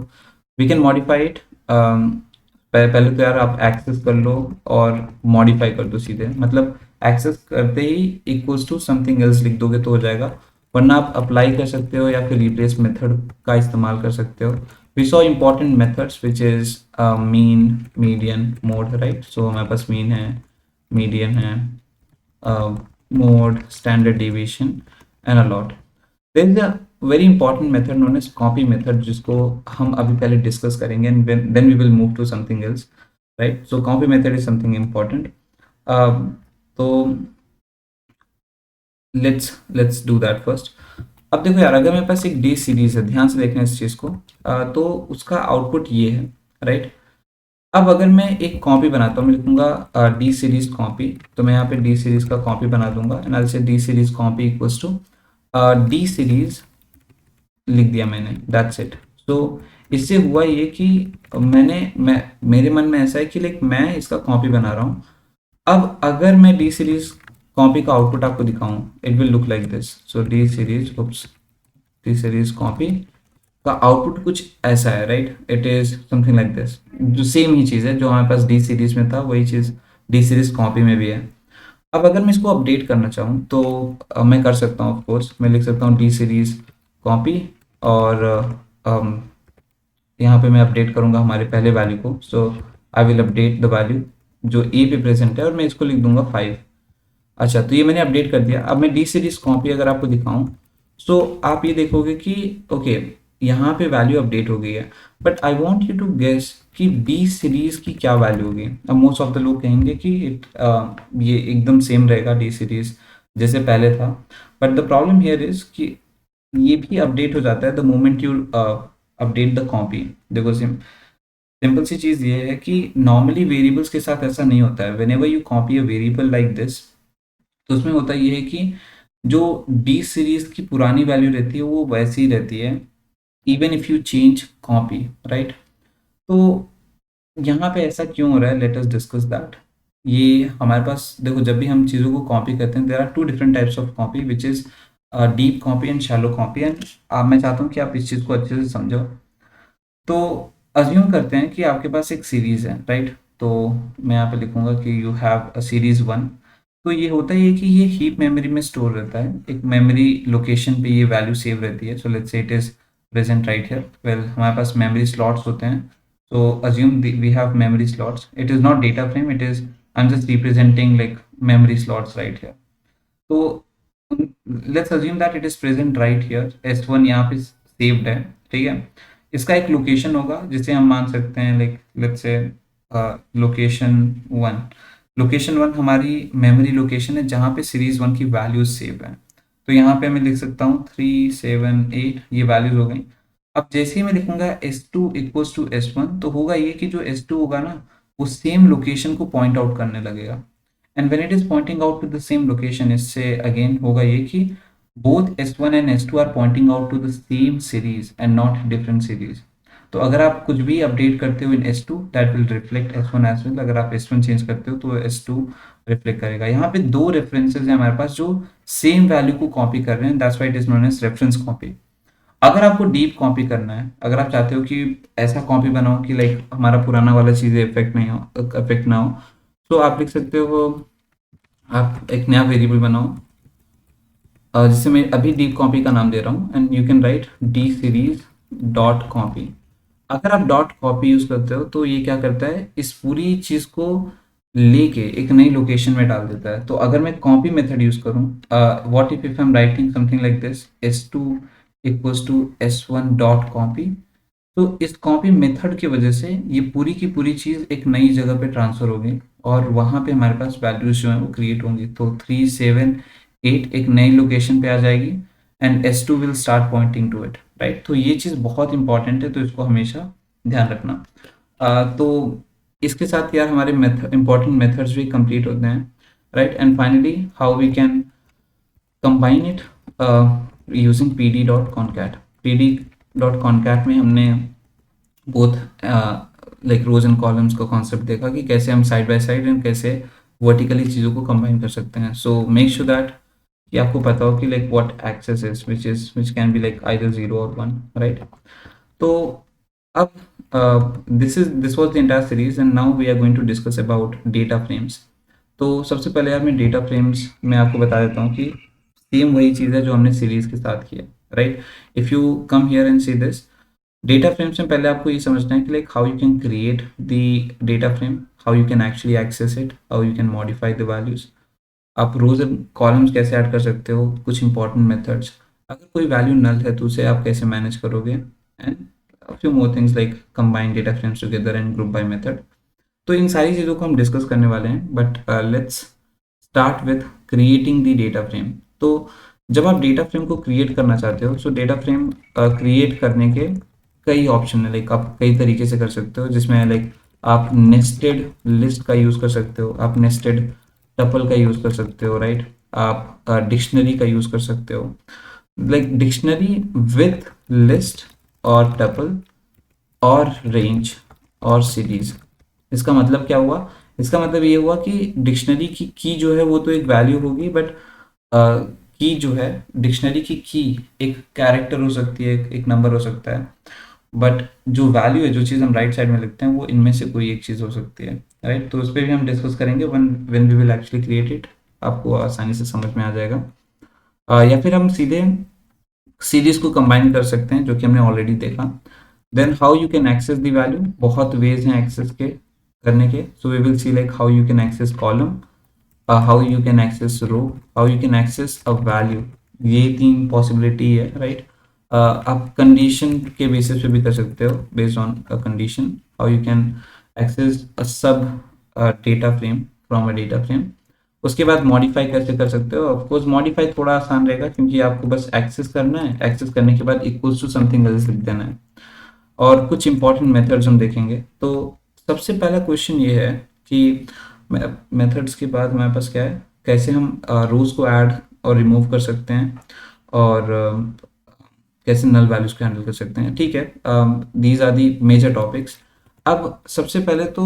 [SPEAKER 1] वी कैन मॉडिफाई इट, पहले तो यार आप एक्सेस कर लो और मॉडिफाई कर दो सीधे, मतलब एक्सेस करते ही इक्वल्स टू समथिंग एल्स लिख दोगे तो हो जाएगा, वरना आप अप्लाई कर सकते हो या फिर रिप्लेस मेथड का इस्तेमाल कर सकते हो। We saw important methods which is mean, median, mode, right. So हमारे पास मीन है, मीडियन है, mode, standard deviation and a lot. There is a very important method known as copy method, जिसको हम अभी पहले डिस्कस करेंगे and then we will move to something else, right. So copy method is something important. तो लेट्स डू दैट फर्स्ट. अब देखो यार, अगर मेरे पास एक डी सीरीज है, ध्यान से देखना इस चीज़ को, तो उसका आउटपुट ये है, राइट. अब अगर मैं एक कॉपी बनाता हूँ, मैं लिखूंगा डी सीरीज कॉपी, तो मैं यहाँ पे डी सीरीज का कॉपी बना दूंगा and I say D series copy equals to D series, लिख दिया मैंने, दैट्स इट. सो इससे हुआ ये कि मैं मेरे मन में ऐसा है कि लाइक मैं इसका कॉपी बना रहा हूँ. अब अगर मैं डी सीरीज कॉपी का आउटपुट आपको दिखाऊं, it will look like this. So D series, oops, D series copy का आउटपुट कुछ ऐसा है, right. It is something like this. जो सेम ही चीज़ है जो हमारे पास डी सीरीज में था, वही चीज़ डी सीरीज कॉपी में भी है. अब अगर मैं इसको अपडेट करना चाहूँ तो मैं कर सकता हूँ. ऑफ कोर्स मैं लिख सकता हूँ डी सीरीज कॉपी और यहाँ पे मैं अपडेट करूँगा हमारे पहले वैल्यू को. So I will update the value जो ए पे प्रेजेंट है और मैं इसको लिख दूंगा 5. अच्छा, तो ये मैंने अपडेट कर दिया. अब मैं डी सीरीज कॉपी अगर आपको दिखाऊं, सो आप ये देखोगे कि ओके, यहाँ पे वैल्यू अपडेट हो गई है, but I want you to guess कि बी सीरीज की क्या वैल्यू होगी. अब मोस्ट ऑफ द लोग कहेंगे कि ये एकदम सेम रहेगा डी सीरीज जैसे पहले था, but the problem here is कि ये भी अपडेट हो जाता है the moment you update the copy. देखो सिंपल सी चीज़ ये है कि नॉर्मली वेरिएबल्स के साथ ऐसा नहीं होता है. When ever you copy a variable like this, तो उसमें होता ये है कि जो डी सीरीज की पुरानी वैल्यू रहती है वो वैसी ही रहती है, even if you change copy, right. तो यहाँ पे ऐसा क्यों हो रहा है, लेट अस डिस्कस दैट. ये हमारे पास देखो, जब भी हम चीज़ों को कॉपी करते हैं, there are two different types of copy which is deep copy and shallow copy. And मैं चाहता हूँ कि आप इस चीज़ को अच्छे से समझो. तो अज्यूम करते हैं कि आपके पास एक सीरीज़ है, राइट. तो मैं यहाँ पे लिखूंगा कि यू हैव अ सीरीज़ 1. तो ये होता ही है कि ये हीप मेमोरी में स्टोर रहता है, एक मेमोरी लोकेशन पे ये वैल्यू सेव रहती है. So let's say it is present right here. Well, हमारे पास मेमोरी स्लॉट्स होते हैं. So assume we have memory slots. It is not data frame, it is, I am just representing like memory slots right here. तो let's assume that it is present right here. S1 यहाँ पे सेव्ड है, ठीक है. इसका एक लोकेशन होगा जिसे हम मान सकते हैं like let's say location 1. Location 1 हमारी मेमोरी लोकेशन है जहाँ पे सीरीज 1 की वैल्यूज सेव है. तो यहाँ पे मैं लिख सकता हूँ 3, 7, 8, ये वैल्यूज हो गई. अब जैसे ही मैं लिखूंगा S2 इक्वल्स टू S1, तो होगा ये कि जो S2 होगा ना, वो सेम लोकेशन को पॉइंट आउट करने लगेगा. And when it is pointing out to the same location, इससे अगेन होगा ये कि both S1 and S2 are pointing out to the same series and not different series. तो अगर आप कुछ भी अपडेट करते हो इन S2, that will reflect S1 as well. अगर आप S1 चेंज करते हो तो S2 रिफ्लेक्ट करेगा. यहाँ पे दो रेफरेंसेज हैं हमारे पास जो सेम वैल्यू को कॉपी कर रहे हैं, that's why it is known as reference copy. अगर आपको डीप कॉपी करना है, अगर आप चाहते हो कि ऐसा कॉपी बनाओ कि लाइक हमारा पुराना वाला चीज़ें इफेक्ट ना हो, तो आप लिख सकते हो, आप एक नया वेरिएबल बनाओ जिससे मैं अभी डीप कॉपी का नाम दे रहा हूँ, and you can write D series dot copy. अगर आप डॉट कॉपी यूज़ करते हो तो ये क्या करता है, इस पूरी चीज़ को लेके एक नई लोकेशन में डाल देता है. तो अगर मैं कॉपी मेथड यूज़ करूँ, what if I am writing something like this, S2 equals to S1 dot copy. तो इस कॉपी मेथड की वजह से ये पूरी की पूरी चीज़ एक नई जगह पे ट्रांसफ़र होगी और वहाँ पे हमारे पास वैल्यूज जो हैं वो क्रिएट होंगी. तो 3, 7, 8 एक नई लोकेशन पे आ जाएगी and S2 will start pointing to it, right. तो ये चीज़ बहुत इंपॉर्टेंट है, तो इसको हमेशा ध्यान रखना. तो इसके साथ यार हमारे इंपॉर्टेंट मेथड्स भी कंप्लीट होते हैं, right. And finally how we can combine it using pd.concat. pd.concat में हमने both like rows and columns का कॉन्सेप्ट देखा कि कैसे हम साइड बाय साइड एंड कैसे वर्टिकली चीज़ों को कंबाइन कर सकते हैं. सो मेक श्योर दैट कि आपको पता हो कि like what axis is which can be like either 0 और 1, राइट. तो अब this was the entire series and now we are going to discuss about data frames. तो सबसे पहले यार मैं डेटा फ्रेम्स में आपको बता देता हूँ कि सेम वही चीज़ है जो हमने सीरीज के साथ किया, right. If you come here and see this, data frames में पहले आपको ये समझना है कि like how you can create the data frame, how you can actually access it, how you can modify the values, आप रोज कॉलम्स कैसे ऐड कर सकते हो, कुछ इंपॉर्टेंट मेथड्स, अगर कोई वैल्यू नल है तो उसे आप कैसे मैनेज करोगे, and few more things like combine data frames together and group by method. तो इन सारी चीज़ों को हम डिस्कस करने वाले हैं, but let's start with creating the data frame. तो जब आप डेटा फ्रेम को क्रिएट करना चाहते हो, सो डेटा फ्रेम क्रिएट करने के कई ऑप्शन है, लाइक आप कई तरीके से कर सकते हो, जिसमें लाइक आप नेस्टेड लिस्ट का यूज़ कर सकते हो, आप नेस्टेड टपल का यूज़ कर सकते हो, राइट, आप डिक्शनरी का यूज़ कर सकते हो, लाइक डिक्शनरी विथ लिस्ट और टपल और रेंज और सीरीज। इसका मतलब क्या हुआ, इसका मतलब ये हुआ कि डिक्शनरी की जो है वो तो एक वैल्यू होगी, बट की जो है डिक्शनरी की एक कैरेक्टर हो सकती है, एक नंबर हो सकता है, बट जो वैल्यू है, जो चीज़ हम राइट साइड में लिखते हैं, वो इनमें से कोई एक चीज़ हो सकती है, राइट। तो उस पर भी हम डिस्कस करेंगे when we will actually create it, आपको आसानी से समझ में आ जाएगा। या फिर हम सीधे सीरीज को कंबाइन कर सकते हैं, जो कि हमने ऑलरेडी देखा। Then how you can access the value, बहुत वेज हैं एक्सेस के करने के, so we will see like how you can access column, how you can access row, how you can access a value, ये तीन पॉसिबिलिटी है, राइट। आप कंडीशन के बेसिस पे भी कर सकते हो, based on a condition, how you can access a sub data frame from a data frame. उसके बाद मॉडिफाई कैसे कर सकते हो, ऑफ कोर्स मॉडिफाई थोड़ा आसान रहेगा, क्योंकि आपको बस एक्सेस करना है, एक्सेस करने के बाद इक्वल्स टू समथिंग एल्स लिख देना है, और कुछ इंपॉर्टेंट मेथड्स हम देखेंगे। तो सबसे पहला क्वेश्चन ये है कि मेथड्स के बाद हमारे पास क्या है, कैसे हम रोज को ऐड और रिमूव कर सकते हैं, और कैसे नल वैल्यूज को हैंडल कर सकते हैं, ठीक है। These are the major topics. अब सबसे पहले तो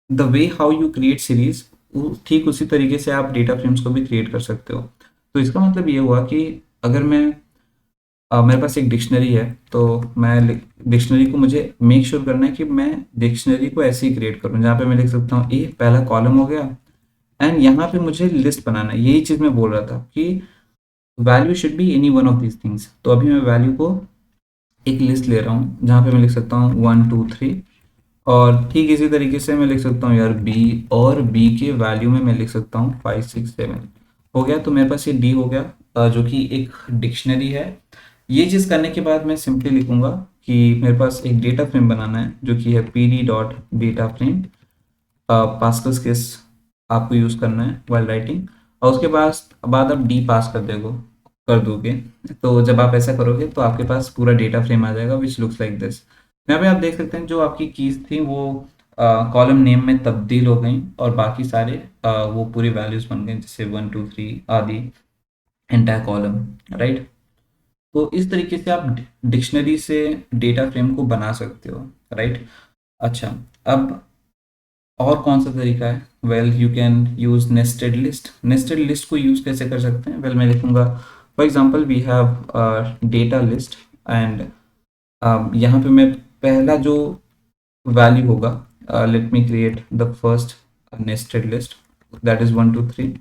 [SPEAKER 1] the way how you create series, ठीक उसी तरीके से आप डेटा फ्रेम्स को भी क्रिएट कर सकते हो। तो इसका मतलब ये हुआ कि अगर मैं मेरे पास एक डिक्शनरी है, तो मैं डिक्शनरी को मुझे मेक श्योर करना है कि मैं डिक्शनरी को ऐसे ही क्रिएट करूँ, जहाँ पे मैं लिख सकता हूँ ए पहला कॉलम हो गया, एंड यहाँ पे मुझे लिस्ट बनाना है। यही चीज़ मैं बोल रहा था कि value should be any one of these things. तो अभी मैं वैल्यू को एक लिस्ट ले रहा हूँ, जहाँ पे मैं लिख सकता हूँ 1 2 3, और ठीक इसी तरीके से मैं लिख सकता हूँ यार बी, और बी के वैल्यू में मैं लिख सकता हूँ 5 6 7। हो गया, तो मेरे पास ये डी हो गया, जो कि एक डिक्शनरी है। ये चीज़ करने के बाद मैं सिंपली लिखूंगा कि मेरे पास एक डेटा फ्रेम बनाना है, जो कि है P D dot data frame, pascal case आपको यूज़ करना है वाइल राइटिंग, और उसके बाद आप डी पास कर दोगे। तो जब आप ऐसा करोगे तो आपके पास पूरा डेटा फ्रेम आ जाएगा, विच लुक्स लाइक दिस। यहाँ पे आप देख सकते हैं जो आपकी कीज थी वो कॉलम नेम में तब्दील हो गई, और बाकी सारे वो पूरी वैल्यूज बन गए, जैसे 1 2 3 आदि, एंटायर कॉलम, राइट। तो इस तरीके से आप डिक्शनरी से डेटा फ्रेम को बना सकते हो, राइट। अच्छा, अब और कौन सा तरीका है, well you can use nested list. Nested list को यूज कैसे कर सकते हैं, वेल मैं लिखूंगा for example we have data list, and यहाँ पे मैं पहला जो वैल्यू होगा, let me create the first nested list, that is 1 2 3।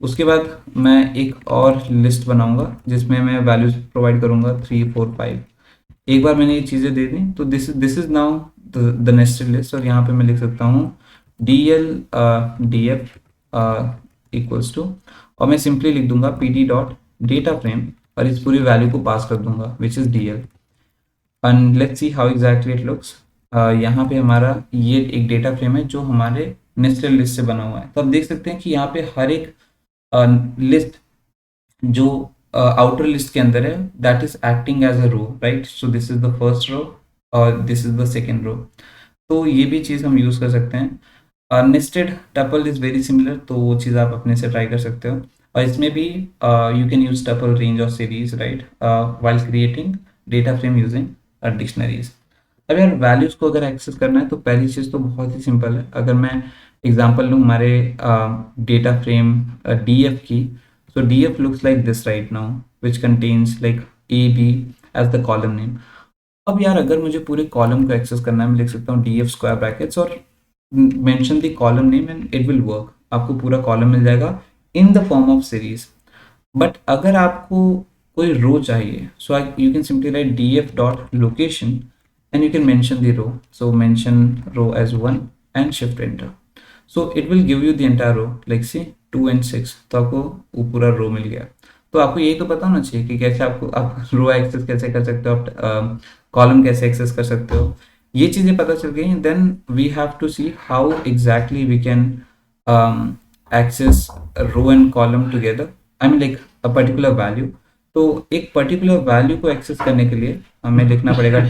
[SPEAKER 1] उसके बाद मैं एक और लिस्ट बनाऊंगा, जिसमें मैं वैल्यूज प्रोवाइड करूंगा 3 4 5। एक बार मैंने ये चीज़ें दे दी, तो this is now the nested list, और यहाँ पे मैं लिख सकता हूँ D L D F equals to, और मैं सिंपली लिख दूंगा P D dot data frame, और इस पूरी वैल्यू को पास कर दूंगा which is D L, and let's see how exactly it looks. यहाँ पे हमारा ये एक डेटा फ्रेम है जो हमारे नेस्टेड लिस्ट से बना हुआ है। तो आप देख सकते हैं कि यहाँ पे हर एक लिस्ट जो आउटर लिस्ट के अंदर है, that is acting as a row, right. So this is the first row और this is the second row. तो ये भी चीज़ हम यूज़ कर सकते हैं। Nested tuple is very similar, तो वो चीज़ आप अपने से ट्राई कर सकते हो, और इसमें भी you can use tuple range और series, right, while creating data frame using dictionaries. अब यार वैल्यूज़ को अगर एक्सेस करना है, तो पहली चीज़ तो बहुत ही सिंपल है। अगर मैं एग्जांपल लूँ हमारे डेटा फ्रेम डी एफ की, so df looks like this right now, which contains like a b as the column name. अब यार अगर मुझे पूरे कॉलम को एक्सेस करना है, मैं लिख सकता हूँ डी एफ स्क्वायर ब्रैकेट्स और mention the column name, and it will work. आपको पूरा कॉलम मिल जाएगा in the form of series. But अगर आपको कोई रो चाहिए, so you can simply write df dot location and you can mention the row, so mention row as 1 and shift enter, so it will give you the entire row like see 2 and 6, तो आपको वो पूरा रो मिल गया। तो आपको यही तो पता होना चाहिए कि कैसे आपको आप रो एक्सेस कैसे कर सकते हो, आप कॉलम कैसे एक्सेस कर सकते हो। ये चीज़ें पता चल गई, then we have to see how exactly we can access row and column together, I mean like a particular value. तो एक पर्टिकुलर वैल्यू को एक्सेस करने के लिए हमें लिखना पड़ेगा।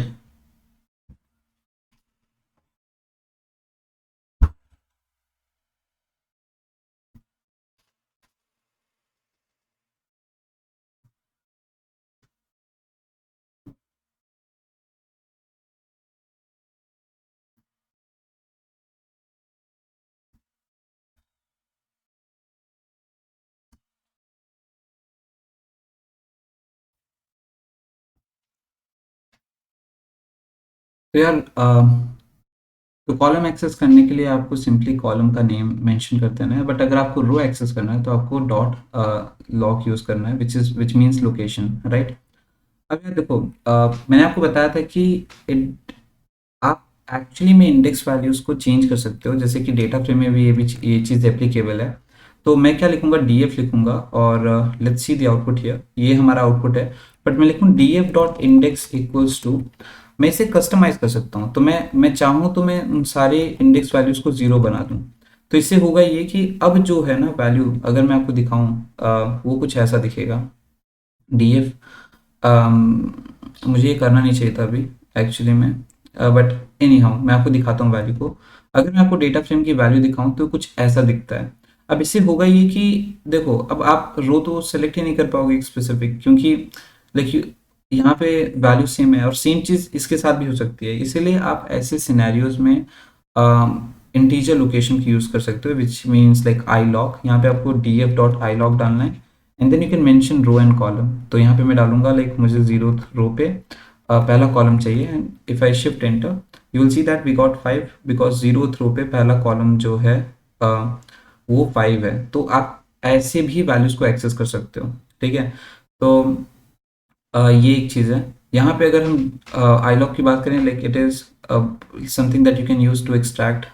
[SPEAKER 1] तो यार तो कॉलम एक्सेस करने के लिए आपको सिंपली कॉलम का नेम मेंशन कर देना है, बट अगर आपको रो एक्सेस करना है तो आपको डॉट लॉक यूज़ करना है, विच मीन्स लोकेशन, राइट। अब यार देखो, मैंने आपको बताया था कि it, आप एक्चुअली में इंडेक्स वैल्यूज़ को चेंज कर सकते हो, जैसे कि डेटा फ्रेम में भी ये चीज़ एप्लीकेबल है। तो मैं क्या लिखूंगा, df लिखूंगा, और let's see the output here, ये हमारा आउटपुट है। बट मैं लिखूँ df dot index equals to, मैं इसे कस्टमाइज कर सकता हूँ, तो मैं चाहूँ तो मैं उन सारे इंडेक्स वैल्यूज़ को ज़ीरो बना दूँ। तो इससे होगा ये कि अब जो है ना वैल्यू, अगर मैं आपको दिखाऊँ, वो कुछ ऐसा दिखेगा। df मुझे ये करना नहीं चाहिए था अभी एक्चुअली में, बट एनी हाउ मैं आपको दिखाता हूँ वैल्यू को। अगर मैं आपको डेटा फ्रेम की वैल्यू दिखाऊँ तो कुछ ऐसा दिखता है। अब इससे होगा ये कि देखो, अब आप रो तो सेलेक्ट ही नहीं कर पाओगे स्पेसिफिक, क्योंकि लाइक यहाँ पे वैल्यू सेम है, और सेम चीज़ इसके साथ भी हो सकती है। इसीलिए आप ऐसे सिनेरियोज में इंटीजर लोकेशन की यूज़ कर सकते हो, which means like I log. यहाँ पे आपको df डॉट आई लॉग डालना है, and then you can mention row and column. तो यहाँ पे मैं डालूंगा लाइक मुझे 0th रो पे पहला कॉलम चाहिए, and if I shift enter you will see that we got 5, because 0th row पे पहला कॉलम जो है वो 5 है। तो आप ऐसे भी वैल्यूज को एक्सेस कर सकते हो, ठीक है। तो ये एक चीज़ है। यहाँ पे अगर हम iLog की बात करें, like it is something that you can use to extract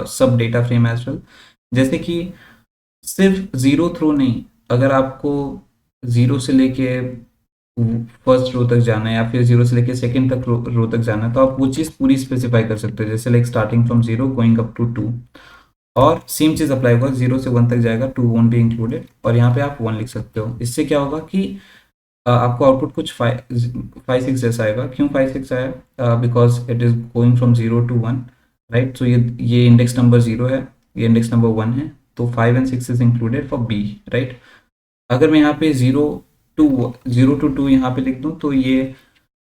[SPEAKER 1] sub data frame as well. जैसे कि सिर्फ ज़ीरो थ्रो नहीं, अगर आपको ज़ीरो से लेके फर्स्ट रो तक जाना है, या फिर जीरो से लेके सेकंड तक रो तक जाना है, तो आप वो चीज़ पूरी स्पेसिफाई कर सकते हो, जैसे like starting from zero going up to two. और सेम चीज़ अप्लाई होगा, जीरो से वन तक जाएगा, टू वोंट बी इंक्लूडेड, और यहाँ पे आप वन लिख सकते हो। इससे क्या होगा कि आपको आउटपुट कुछ 5 6 जैसा आएगा। क्यों 5 6 आया? Because it is going from zero to one, right. So ये इंडेक्स नंबर जीरो है, ये इंडेक्स नंबर वन है, तो 5 and 6 is included for B, right. अगर मैं यहाँ पे जीरो टू टू यहाँ पे लिख दूँ, तो ये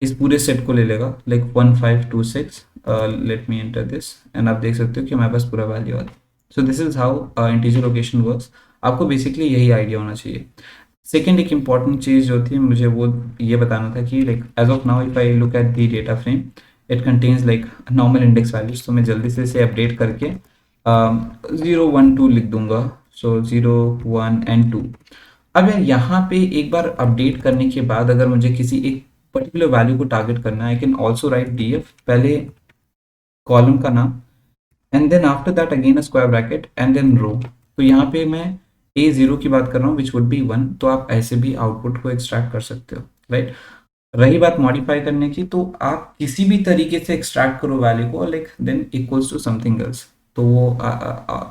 [SPEAKER 1] इस पूरे सेट को ले लेगा, like 1 5 2 6। Let me enter this, and आप देख सकते हो कि हमारे पास पूरा वैल्यू आ गया। So this is how integer location works. आपको बेसिकली यही आइडिया होना चाहिए। सेकेंड एक इंपॉर्टेंट चीज़ जो थी मुझे वो ये बताना था कि like as of now if I look at the data frame, it contains like normal index values. तो मैं जल्दी से इसे अपडेट करके 0 1 2 लिख दूंगा। सो 0 1 and 2। अब यार यहाँ पे एक बार अपडेट करने के बाद अगर मुझे किसी एक पर्टिकुलर वैल्यू को टारगेट करना है, I can also write df, पहले कॉलम का नाम, and then after that again a square bracket and then row. तो यहाँ पे मैं a0 की बात कर रहा हूँ, विच वुड बी 1। तो आप ऐसे भी आउटपुट को एक्सट्रैक्ट कर सकते हो, राइट। रही बात मॉडिफाई करने की, तो आप किसी भी तरीके से एक्सट्रैक्ट करो वैल्यू को, like then equals to something else, तो वो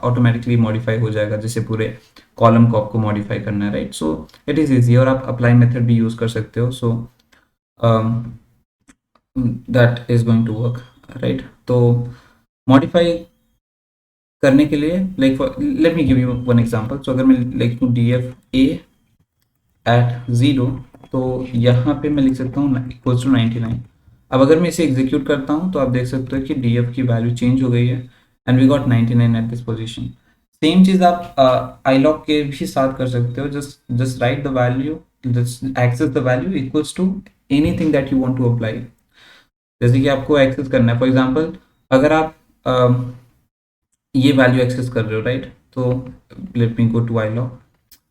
[SPEAKER 1] ऑटोमेटिकली मॉडिफाई हो जाएगा, जैसे पूरे कॉलम को आपको मॉडिफाई करना है, राइट। सो इट इज़ ईजी, और आप अप्लाई मेथड भी यूज़ कर सकते हो। So that is going to work, right. तो मॉडिफाई करने के लिए like let me give you one example. So अगर मैं लिख दूँ df a एट ज़ीरो, तो यहाँ पे मैं लिख सकता हूँ इक्वल्स टू 99। अब अगर मैं इसे एग्जीक्यूट करता हूँ तो आप देख सकते हो कि df की वैल्यू चेंज हो गई है, and we got 99 at this position. Same चीज़ आप iLog के भी साथ कर सकते हो। Just write the value, just access the value equals to anything that you want to apply. जैसे कि आपको एक्सेस करना है, फॉर एग्जांपल अगर आप ये वैल्यू एक्सेस कर रहे हो, राइट। तो let me go to iLog,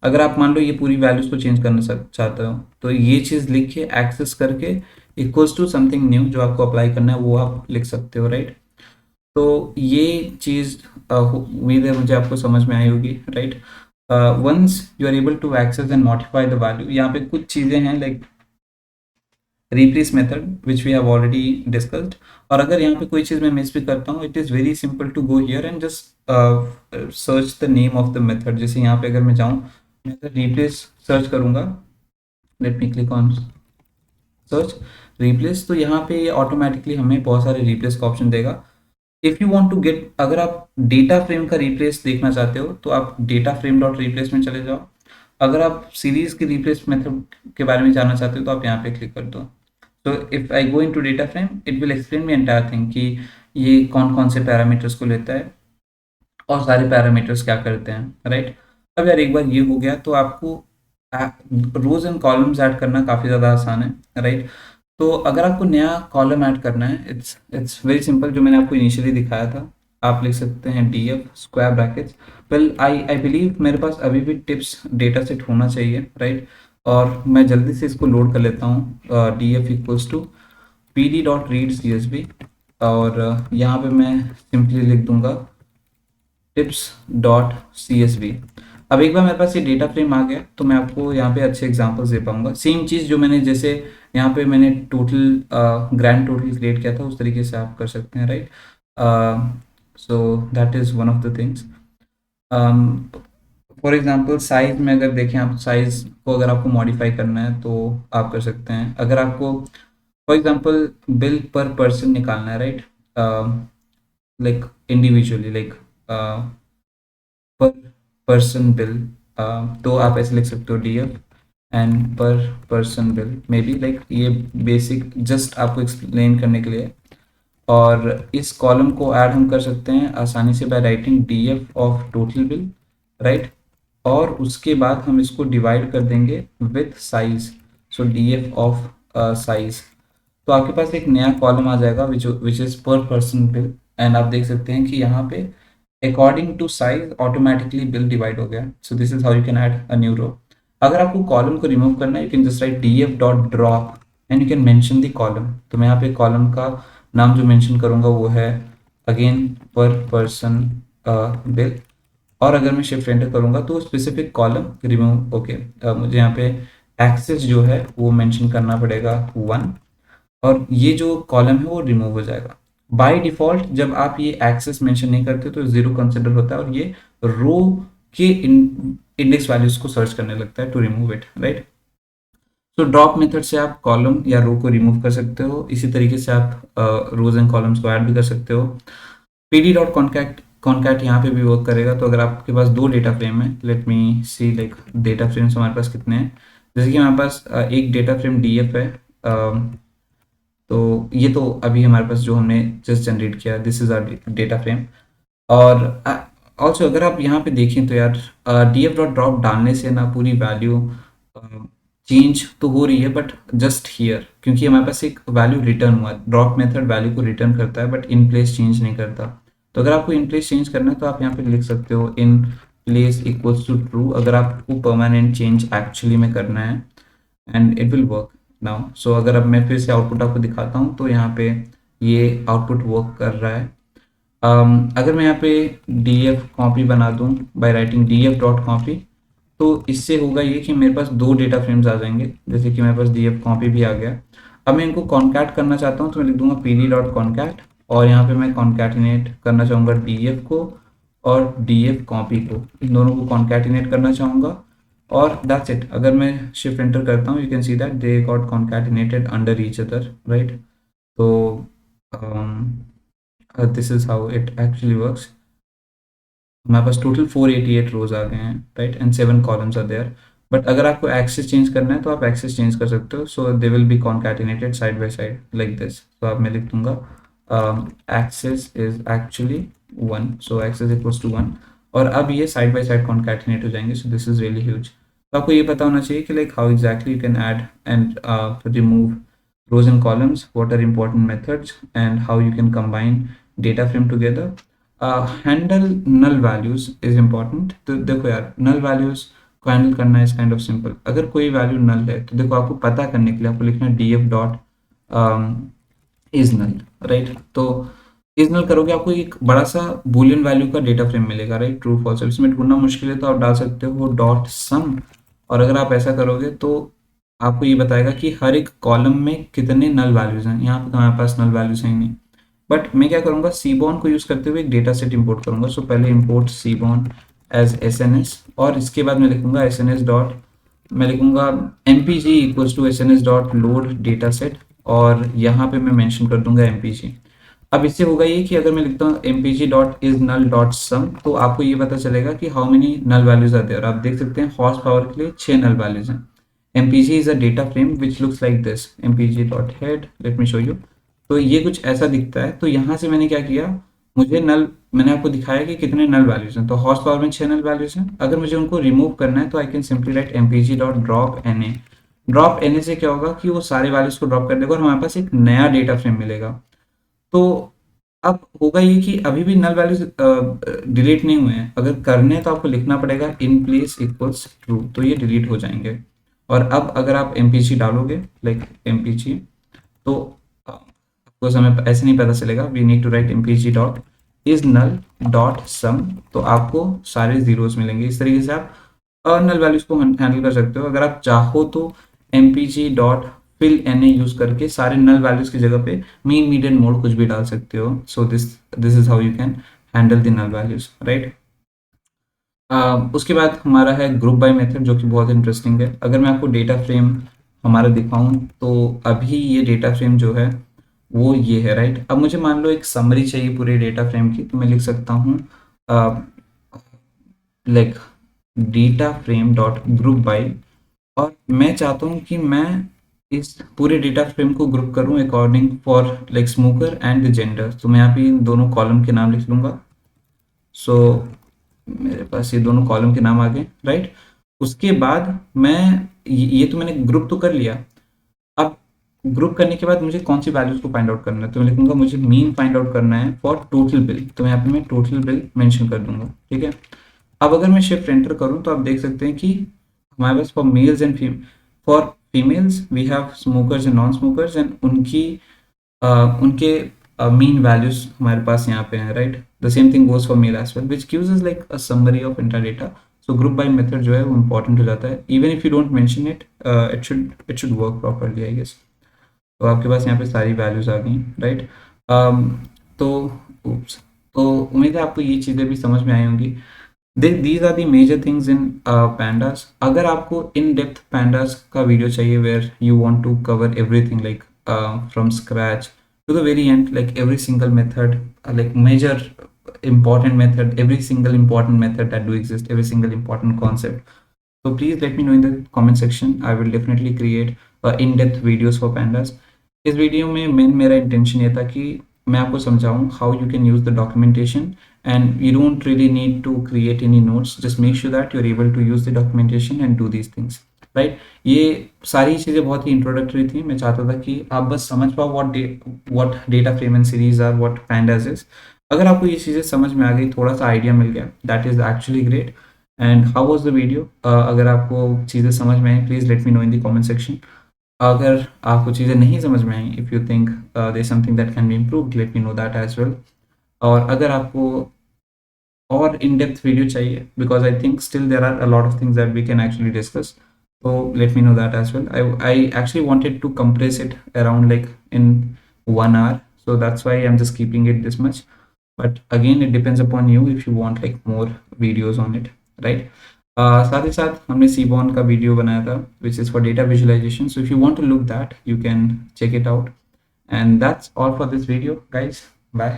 [SPEAKER 1] अगर आप मान लो ये पूरी वैल्यूज को चेंज करना चाहते हो तो ये चीज़ लिख के एक्सेस करके इक्वल्स टू समथिंग न्यू जो आपको अप्लाई करना है वो आप लिख सकते हो, राइट। तो ये चीज़ उम्मीद है मुझे आपको समझ में आई होगी, right. Once you are able to access and modify the value, यहाँ पे कुछ चीज़ें हैं like replace method which we have already discussed। और अगर यहाँ पे कोई चीज़ मैं मिस भी करता हूँ, it is very simple to go here and just search the name of the method. जैसे यहाँ पे अगर मैं जाऊँ, मैं अगर रिप्लेस सर्च करूँगा, let me click on search replace, तो यहाँ पे ये ऑटोमेटिकली हमें बहुत सारे रिप्लेस का ऑप्शन देगा। If you want to get, अगर आप डेटा फ्रेम का रिप्लेस देखना चाहते हो तो आप डेटा फ्रेम डॉट रिप्लेस में चले जाओ। अगर आप सीरीज की रिप्लेस मेथड के बारे में जानना चाहते हो तो आप यहाँ पे क्लिक कर दो। तो if I go into data frame, it will explain me entire thing कि ये कौन कौन से पैरामीटर्स को लेता है और सारे पैरामीटर्स क्या करते हैं, राइट। अब यार एक बार ये हो गया तो आपको रोज एंड कॉलम्स ऐड करना काफ़ी ज़्यादा आसान है, राइट। तो अगर आपको नया कॉलम ऐड करना है, इट्स वेरी सिंपल, जो मैंने आपको इनिशियली दिखाया था। आप लिख सकते हैं D F square brackets. Well I believe मेरे पास अभी भी टिप्स डेटा सेट होना चाहिए, राइट। और मैं जल्दी से इसको लोड कर लेता हूँ। D F equals to P D dot read C S V, और यहाँ पे मैं सिंपली लिख दूंगा tips dot C S V. अब एक बार मेरे पास ये डेटा फ्रेम आ गया तो मैं आपको यहाँ पे अच्छे एग्जांपल्स दे पाऊंगा। सेम चीज़ जो मैंने जैसे यहाँ पे मैंने टोटल ग्रैंड टोटल क्रिएट किया था उस तरीके से आप कर सकते हैं, right. So that is one of the things. For example size में अगर देखें, आप साइज को अगर आपको मॉडिफाई करना है तो आप कर सकते हैं। अगर आपको फॉर एग्जांपल बिल पर पर्सन निकालना है, राइट, लाइक इंडिविजुअली, लाइक पर पर्सन बिल, तो आप ऐसे लिख सकते हो डी एफ एंड पर person bill, may be like ये बेसिक जस्ट आपको एक्सप्लेन करने के लिए। और इस कॉलम को ऐड हम कर सकते हैं आसानी से by writing D F of total bill, right. और उसके बाद हम इसको डिवाइड कर देंगे with size, so D F of size. तो आपके पास एक नया कॉलम आ जाएगा which is per person bill, and आप देख सकते हैं कि यहाँ पे according to size automatically bill divide हो गया। So this is how you can add a new row. अगर आपको कॉलम को रिमूव करना है, you can just right D F dot drop and you can mention the column. तो मैं यहाँ पे कॉलम का नाम जो मेंशन करूंगा वो है अगेन पर पर्सन बिल, और अगर मैं शिफ्ट एंटर करूंगा तो स्पेसिफिक कॉलम रिमूव, ओके। मुझे यहाँ पे एक्सेस जो है वो मेंशन करना पड़ेगा 1, और ये जो कॉलम है वो रिमूव हो जाएगा। बाय डिफॉल्ट जब आप ये एक्सेस मेंशन नहीं करते तो जीरो कंसिडर होता है और ये रो के इंडेक्स वैल्यूज को सर्च करने लगता है टू रिमूव इट, राइट। तो ड्रॉप मेथड से आप कॉलम या रो को रिमूव कर सकते हो। इसी तरीके से आप रोज एंड कॉलम्स को ऐड भी कर सकते हो। पी डी डॉट कॉन्कैट यहाँ पे भी वर्क करेगा। तो अगर आपके पास दो डेटा फ्रेम है, लेट मी सी लाइक डेटा फ्रेम्स हमारे पास कितने हैं। जैसे कि हमारे पास एक डेटा फ्रेम डी एफ है, तो ये तो अभी हमारे पास जो हमने जस्ट जनरेट किया, this is our data frame. और ऑल्सो अगर आप यहाँ पे देखें तो यार डी एफ डॉट ड्रॉप डालने से ना पूरी वैल्यू चेंज तो हो रही है, बट जस्ट हियर क्योंकि हमारे पास एक वैल्यू रिटर्न हुआ। ड्रॉप मेथड वैल्यू को रिटर्न करता है बट इन प्लेस चेंज नहीं करता। तो अगर आपको इन प्लेस चेंज करना है तो आप यहाँ पे लिख सकते हो in place equals to true, अगर आपको परमानेंट चेंज एक्चुअली में करना है, and it will work now. So अगर अब मैं फिर से आउटपुट आपको दिखाता हूँ तो यहाँ पे ये आउटपुट वर्क कर रहा है। अगर मैं यहाँ पे डी एफ कॉपी बना दूँ bye writing D F dot copy, तो इससे होगा ये कि मेरे पास दो डेटा फ्रेम्स आ जाएंगे। जैसे कि मेरे पास डी एफ कॉपी भी आ गया। अब मैं इनको कॉन्कैट करना चाहता हूँ तो मैं लिख दूंगा पी डी डॉट कॉन्कैट, और यहाँ पे मैं कॉन्कैटिनेट करना चाहूँगा डी एफ को और डी एफ कॉपी को, इन दोनों को कॉन्कैटिनेट करना चाहूँगा, और दैट्स इट। अगर मैं शिफ्ट एंटर करता हूँ, you can see that they got concatenated under each other, right. तो this is how it actually works. हमारे पास टोटल 488 रोज आ गए हैं, right, and 7 columns are there. But अगर आपको एक्सेस चेंज करना है तो आप एक्सेस चेंज कर सकते हो। So they will be concatenated side by side like this. तो आप मैं लिख दूंगा axis is actually 1, so axis equals to 1, और अब ये साइड बाय साइड कॉन्कैटिनेट हो जाएंगे। सो दिस इज रियली ह्यूज। तो आपको ये पता होना चाहिए कि like how exactly you can add and remove rows and columns, what are important methods, and how you can combine data frame together. Handle null values is important. तो देखो यार, नल वैल्यूज को हैंडल करना है इस काइंड ऑफ सिंपल। अगर कोई वैल्यू नल है तो देखो आपको पता करने के लिए आपको लिखना है df dot is null, right. तो इज नल करोगे आपको एक बड़ा सा बुलियन वैल्यू का डेटा फ्रेम मिलेगा, राइट, ट्रू फॉल्स। इसमें ढूंढना मुश्किल है तो आप डाल सकते हो डॉट सम, और अगर आप ऐसा करोगे तो आपको ये बताएगा कि हर एक कॉलम में कितने नल वैल्यूज हैं। यहाँ पे तो हमारे पास नल वैल्यूज हैं नहीं, बट मैं क्या करूँगा, सीबॉन को यूज़ करते हुए एक डेटा सेट इंपोर्ट करूँगा। सो पहले इंपोर्ट सीबॉन एज एस, और इसके बाद मैं लिखूंगा एस डॉट, मैं लिखूंगा mpg equals to S dot load data set, और यहाँ पे मैं मेंशन कर दूंगा mpg। अब इससे होगा ये कि अगर मैं लिखता हूँ mpg dot is null dot sum, तो आपको ये पता चलेगा कि हाउ मेनी नल वैल्यूज आते हैं। और आप देख सकते हैं हॉर्स पावर के लिए 6 नल वैल्यूज हैं। mpg is a data frame which looks like this, mpg dot head, late me show you. तो ये कुछ ऐसा दिखता है। तो यहाँ से मैंने क्या किया, मुझे नल, मैंने आपको दिखाया कि कितने नल वैल्यूज हैं। तो हॉर्स पावर में 6 नल वैल्यूज हैं। अगर मुझे उनको रिमूव करना है तो I can simply right mpg dot drop na। Drop na से क्या होगा कि वो सारे वैल्यूज को ड्रॉप कर देगा और हमारे पास एक नया डेटा फ्रेम मिलेगा। तो अब होगा ये कि अभी भी नल वैल्यूज डिलीट नहीं हुए हैं। अगर करने हैं तो आपको लिखना पड़ेगा इन प्लेस इक्वल्स ट्रू, तो ये डिलीट हो जाएंगे। और अब अगर आप mpg डालोगे लाइक mpg, तो आपको समय ऐसे नहीं पता चलेगा। We need to write mpg dot is null dot sum, तो आपको सारे जीरोस मिलेंगे। इस तरीके से आप नल वैल्यूज को हैंडल कर सकते हो। अगर आप चाहो तो mpg dot fill na use करके सारे नल वैल्यूज की जगह पे मीन मीडियन मोड कुछ भी डाल सकते हो। So this is how you can handle the null values, right. उसके बाद हमारा है ग्रुप बाय मेथड, जो कि बहुत इंटरेस्टिंग है। अगर मैं आपको डेटा फ्रेम हमारा दिखाऊं तो अभी ये डेटा फ्रेम जो है वो ये है, राइट। अब मुझे मान लो एक समरी चाहिए पूरे डेटा फ्रेम की, तो मैं लिख सकता हूँ like data frame dot group by, और मैं चाहता हूँ कि मैं इस पूरे डेटा फ्रेम को ग्रुप करूँ according for like smoker and the gender. तो मैं यहाँ पे इन दोनों कॉलम के नाम लिख लूँगा। सो मेरे पास ये दोनों कॉलम के नाम आ गए, राइट। उसके बाद मैं ये तो मैंने ग्रुप तो कर लिया। अब ग्रुप करने के बाद मुझे कौन सी वैल्यूज को फाइंड आउट करना है, तो मैं लिखूंगा मुझे मीन फाइंड आउट करना है फॉर टोटल बिल। तो यहाँ पे मैं टोटल बिल मेंशन कर दूंगा, ठीक है। अब अगर मैं शिफ्ट एंटर करूँ तो आप देख सकते हैं कि हमारे पास for males and for females we have smokers and non smokers, and उनके मीन वैल्यूज हमारे पास यहाँ पे हैं, right. The same thing goes for male as well, which gives us like a summary of inter data. So group by method जो है वो इंपॉर्टेंट हो जाता है। Even if you don't mention it, it should work properly, I guess. तो आपके पास यहाँ पे सारी वैल्यूज आ गई, राइट। तो oops, तो उम्मीद है आपको ये चीज़ें भी समझ में आई होंगी। These are the major things in pandas। अगर आपको इन डेप्थ pandas का वीडियो चाहिए where you want to cover everything like from scratch to the very end, like every single method, like major important method, every single important method that do exist, every single important concept, so please let me know in the comment section. I will definitely create in-depth videos for pandas। इस वीडियो में मेरा इंटेंशन ये था कि मैं आपको समझाऊं how you can use the documentation, and you don't really need to create any notes, just make sure that you are able to use the documentation and do these things, right. ये सारी चीज़ें बहुत ही इंट्रोडक्टरी थी। मैं चाहता था कि आप बस समझ पाओ what data frame and series are, what pandas is। अगर आपको ये चीज़ें समझ में आ गई, थोड़ा सा आइडिया मिल गया, that is actually great. And how was the video? अगर आपको चीज़ें समझ में आई, please let me know in the comment section. अगर आपको चीज़ें नहीं समझ में आई, if you think there something that can be improved, let me know that as well. और अगर आपको और इन डेप्थ वीडियो चाहिए, because I think still there are a lot of things that we can actually discuss, so let me know that as well। I actually wanted to compress it around like in 1 hour, so that's why I'm just keeping it this much, but again it depends upon you if you want like more videos on it, right। साथ ही साथ हमने सीबॉन का वीडियो बनाया था which is for data visualization, so if you want to look that you can check it out, and that's all for this video guys, bye।